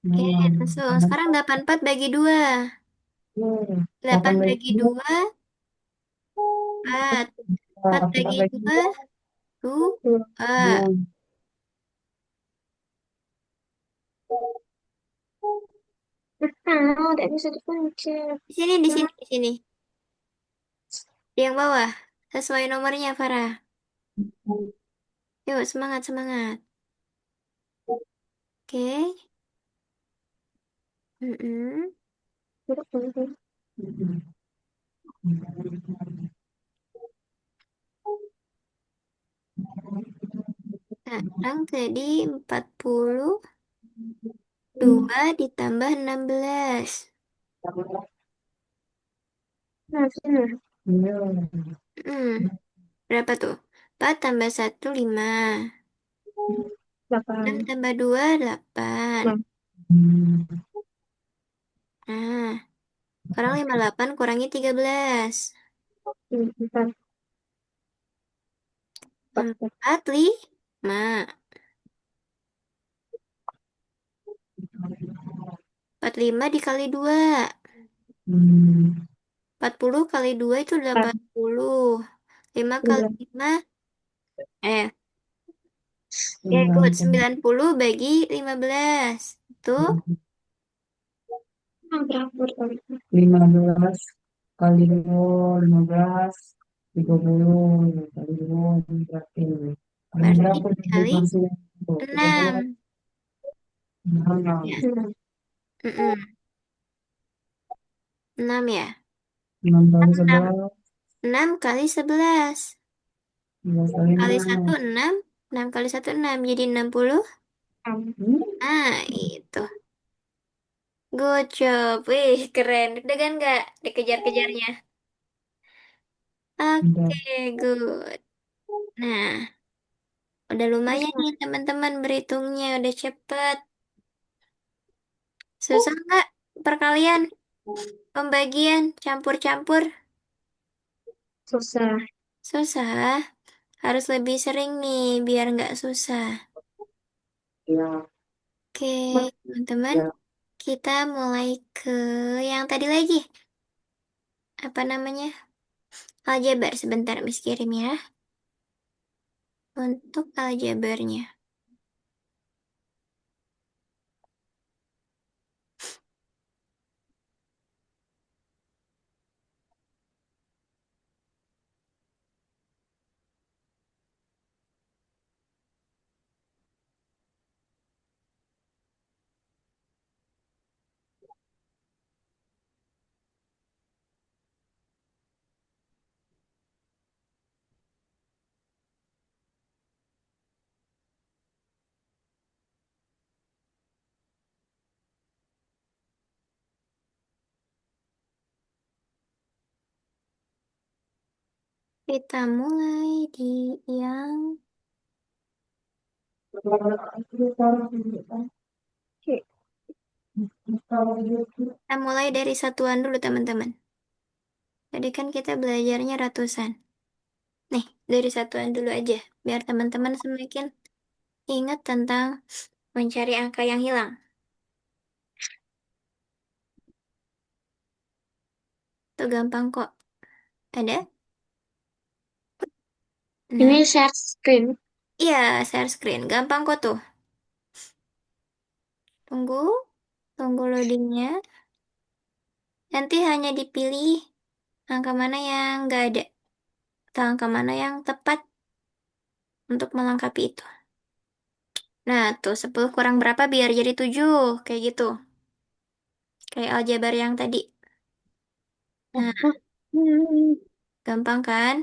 Oke, Hmm, langsung. Sekarang 84 bagi 2. 8 8 bagi bagi 2. 2, 4. 4 4 bagi bagi 2, 2. 2. 2. Ah, tidak bisa dipencet. Di sini, di sini, di sini. Di yang bawah. Sesuai nomornya, Farah. Yuk, semangat, semangat. Oke. Mm-mm. Sekarang tadi 42 ditambah 16. Nah, sini. Hmm, berapa tuh? 4 tambah satu 5. 6 8. tambah 2 8. Nah, Nah, sekarang 58 kurangi 13. 4. 4. 4, 5. 45 dikali 2. 40 kali 2 itu 80. 5 kali 5. Ya, good. 90 bagi 15. Itu Berapa kali? 15 kali 2, 15, 30, kali 2, berarti. Kali berarti berapa nih dikali hasilnya? Tuh, 30, 6. Ya. 6, Mm-mm. 6 ya. 6 kali 6. 11, 6 kali 11. 11 kali Kali 1 6. 6. 6 kali satu 6. Jadi 60. Hmm, Nah, itu. Good job. Wih, keren. Udah kan nggak dikejar-kejarnya? udah. Oke, good. Nah, udah lumayan nih teman-teman berhitungnya. Udah cepet. Susah nggak perkalian? Pembagian, campur-campur. Susah. Susah. Harus lebih sering nih, biar nggak susah. Ya, Oke, teman-teman. ya. Kita mulai ke yang tadi lagi. Apa namanya? Aljabar. Sebentar, Miss kirim ya. Untuk aljabarnya. Kita mulai di yang... Oke. Kita mulai dari satuan dulu, teman-teman. Tadi kan kita belajarnya ratusan. Nih, dari satuan dulu aja. Biar teman-teman semakin ingat tentang mencari angka yang hilang. Itu gampang kok. Ada? Nah, Ini share screen. iya, share screen. Gampang kok tuh. Tunggu, tunggu loadingnya. Nanti hanya dipilih angka mana yang nggak ada. Atau angka mana yang tepat untuk melengkapi itu. Nah, tuh 10 kurang berapa biar jadi 7. Kayak gitu. Kayak aljabar yang tadi. Nah, Hmm. gampang kan?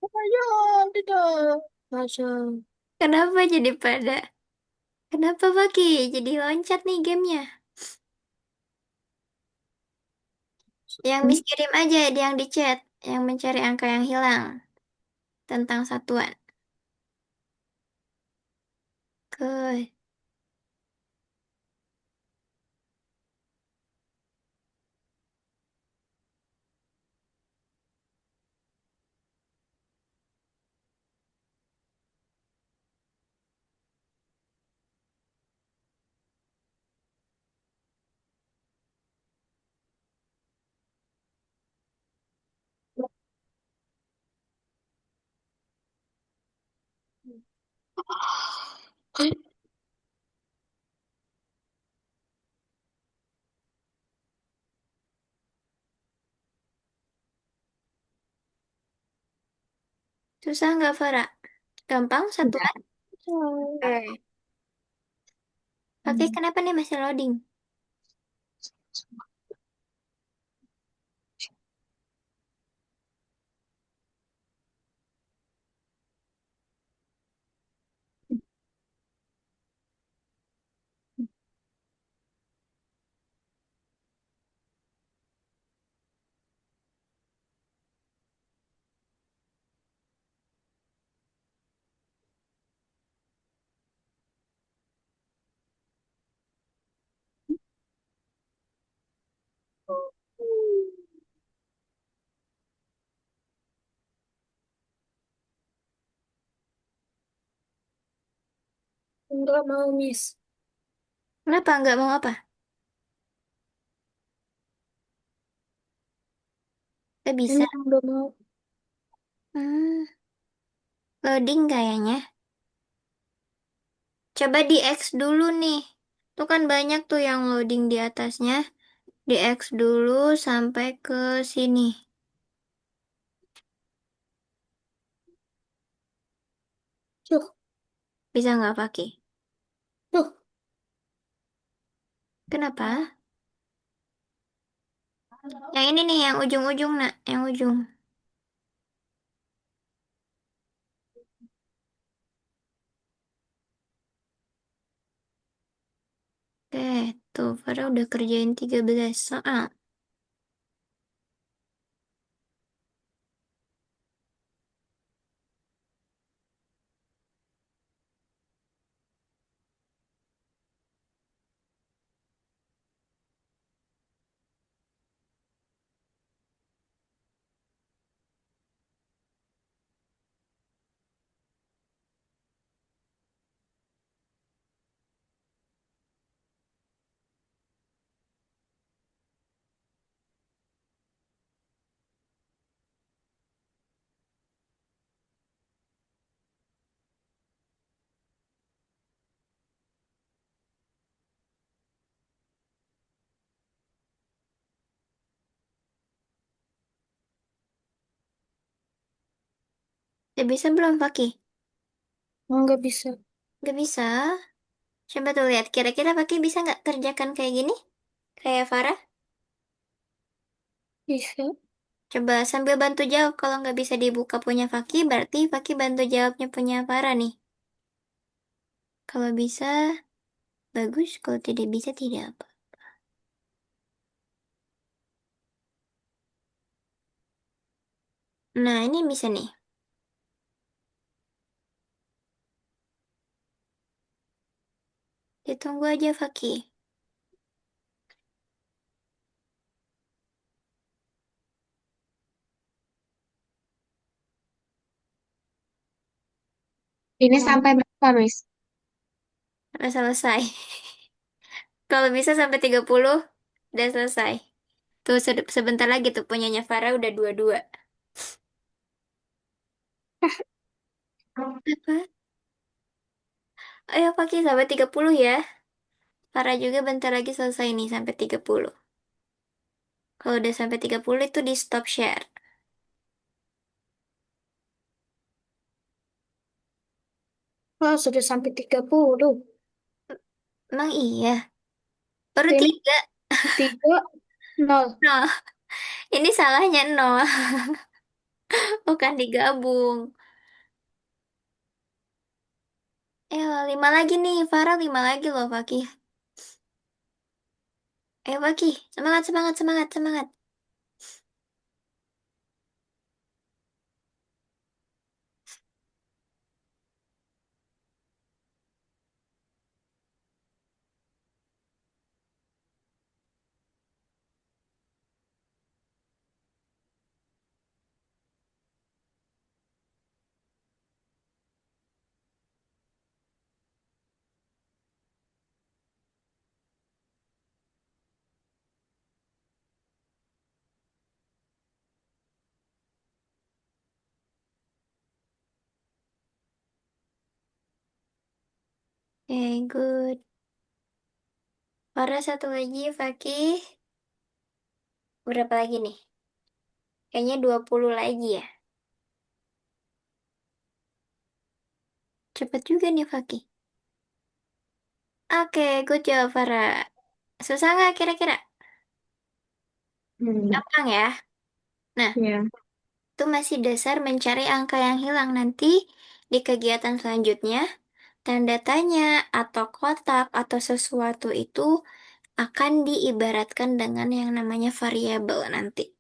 Ayo, tidak. Masuk. Kenapa jadi pada? Kenapa Baki? Jadi loncat nih gamenya. Yang Miss kirim aja, yang di chat. Yang mencari angka yang hilang. Tentang satuan. Good. Susah nggak, Farah? Gampang, Enggak. satuan? Oke. Oke, kenapa nih masih loading? Enggak mau, Miss. Kenapa nggak mau apa? Nggak bisa. Ini udah mau. Hmm, loading kayaknya. Coba di X dulu nih. Tuh kan banyak tuh yang loading di atasnya. Di X dulu sampai ke sini. Tuh, Bisa nggak pakai? tuh. Kenapa? Yang ini nih, yang ujung-ujung, nak. Yang ujung. Oke, tuh. Farah udah kerjain 13 soal. Udah bisa belum, Fakih? Enggak bisa. Nggak bisa. Coba tuh lihat. Kira-kira Fakih bisa nggak kerjakan kayak gini? Kayak Farah? Bisa. Coba sambil bantu jawab. Kalau nggak bisa dibuka punya Fakih, berarti Fakih bantu jawabnya punya Farah nih. Kalau bisa, bagus. Kalau tidak bisa, tidak apa. Nah, ini bisa nih. Ditunggu aja, Fakih. Ini sampai berapa, Miss? Udah selesai. Kalau bisa sampai 30, udah selesai. Tuh, sebentar lagi tuh punyanya Farah udah 22. Apa? Ayo, Fakih, sampai 30 ya. Farah juga bentar lagi selesai nih, sampai 30. Kalau udah sampai 30 itu di stop share. Oh, sudah sampai 30. Emang iya? Baru Ini 3. 3, 0. Nol. Ini salahnya nol. Bukan digabung. Eh, 5 lagi nih. Farah 5 lagi loh, Fakih. Ayo, Fakih. Semangat, semangat, semangat, semangat. Oke, good. Farah satu lagi, Fakih. Berapa lagi nih? Kayaknya 20 lagi ya. Cepet juga nih, Fakih. Oke, good job, Farah. Susah nggak kira-kira? Hmm, Gampang ya. Nah, ya. itu masih dasar mencari angka yang hilang nanti di kegiatan selanjutnya. Tanda tanya atau kotak atau sesuatu itu akan diibaratkan dengan yang namanya variabel nanti.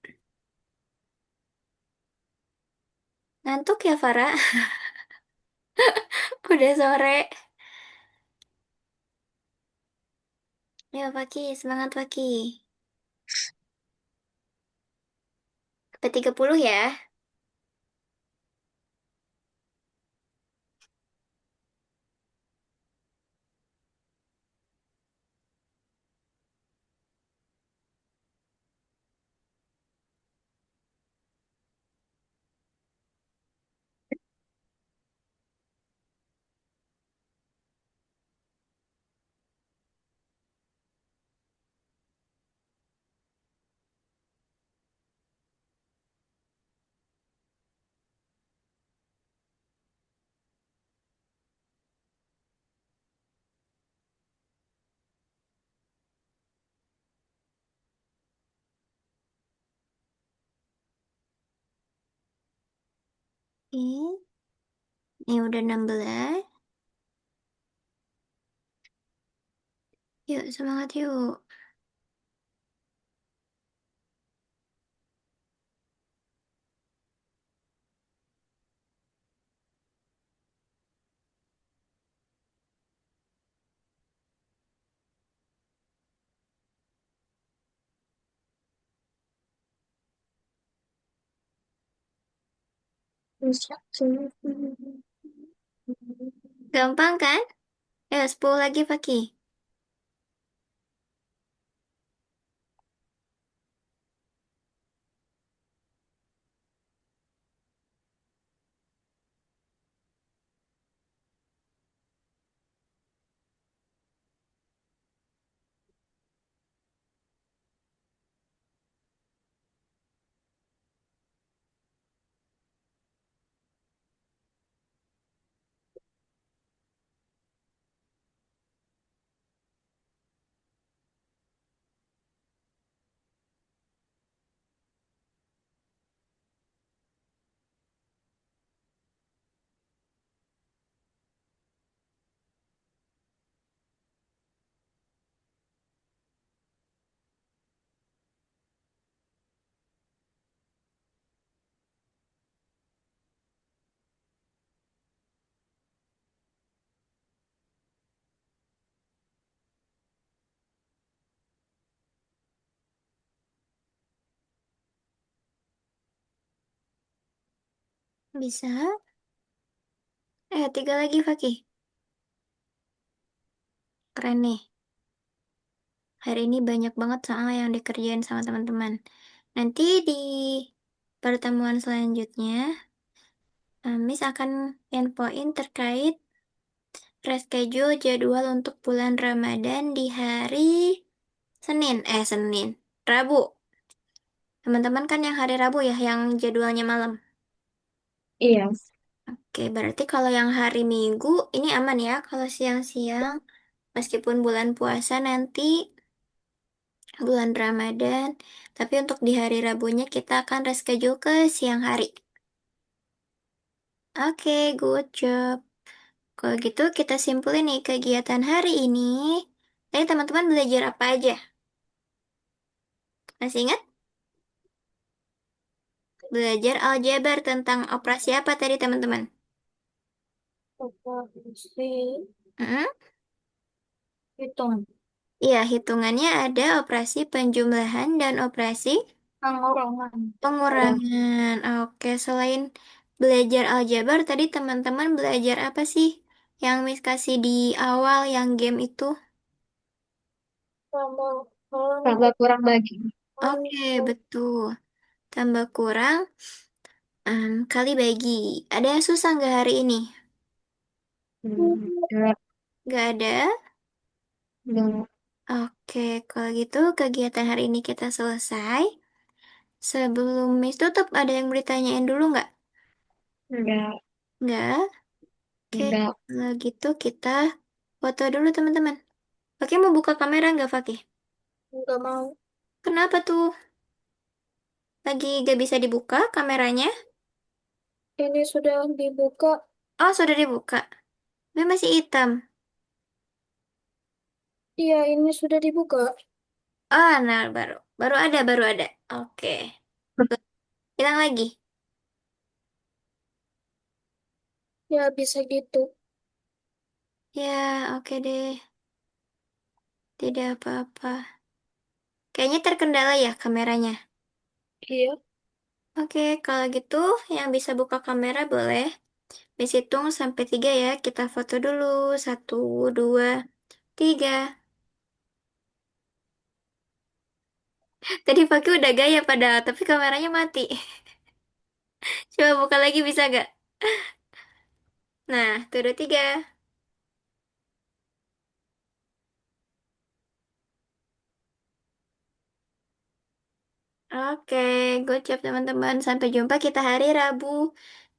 Ngantuk ya, Farah? Udah sore. Ya, Paki, semangat Paki. Sampai 30 ya. Ini udah 16. Yuk, semangat yuk. Gampang kan? Ya, 10 lagi Paki. Bisa? 3 lagi Paki. Keren nih. Hari ini banyak banget soal yang dikerjain sama teman-teman. Nanti di pertemuan selanjutnya, Miss akan infoin terkait reschedule jadwal untuk bulan Ramadan di hari Senin, Rabu. Teman-teman kan yang hari Rabu ya, yang jadwalnya malam. Iya. Oke, berarti kalau yang hari Minggu ini aman ya, kalau siang-siang, meskipun bulan puasa nanti, bulan Ramadan, tapi untuk di hari Rabunya kita akan reschedule ke siang hari. Oke, good job. Kalau gitu kita simpulin nih kegiatan hari ini. Tadi teman-teman belajar apa aja? Masih ingat? Belajar aljabar tentang operasi apa tadi teman-teman? Operasi Mm-mm. hitung. Iya, hitungannya ada operasi penjumlahan dan operasi Pengurangan. pengurangan. Oke, selain belajar aljabar, tadi teman-teman belajar apa sih yang Miss kasih di awal yang game itu? Tambah Tambah kurang bagi. Oke, betul. Tambah kurang, kali bagi. Ada yang susah nggak hari ini? Ya, Nggak ada? enggak, Oke, kalau gitu kegiatan hari ini kita selesai. Sebelum Miss tutup, ada yang mau ditanyain dulu nggak? enggak. Nggak? Oke, Enggak, kalau gitu kita foto dulu teman-teman. Oke, mau buka kamera nggak, Fakih? enggak mau. Kenapa tuh? Lagi gak bisa dibuka kameranya? Ini sudah dibuka. Oh, sudah dibuka. Tapi masih hitam. Iya, ini sudah dibuka. Ah, nah baru. Baru ada. Oke. Hilang lagi. Ya, bisa gitu. Ya, oke deh. Tidak apa-apa. Kayaknya terkendala ya kameranya. Iya. Oke, kalau gitu yang bisa buka kamera boleh. Miss hitung sampai 3 ya. Kita foto dulu. Satu, dua, tiga. Tadi Fakih udah gaya padahal, tapi kameranya mati. Coba buka lagi bisa gak? Nah, tuh udah 3. Oke, good job teman-teman. Sampai jumpa kita hari Rabu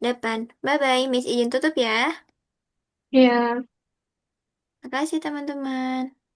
depan. Bye-bye. Miss izin tutup ya. Iya. Makasih teman-teman.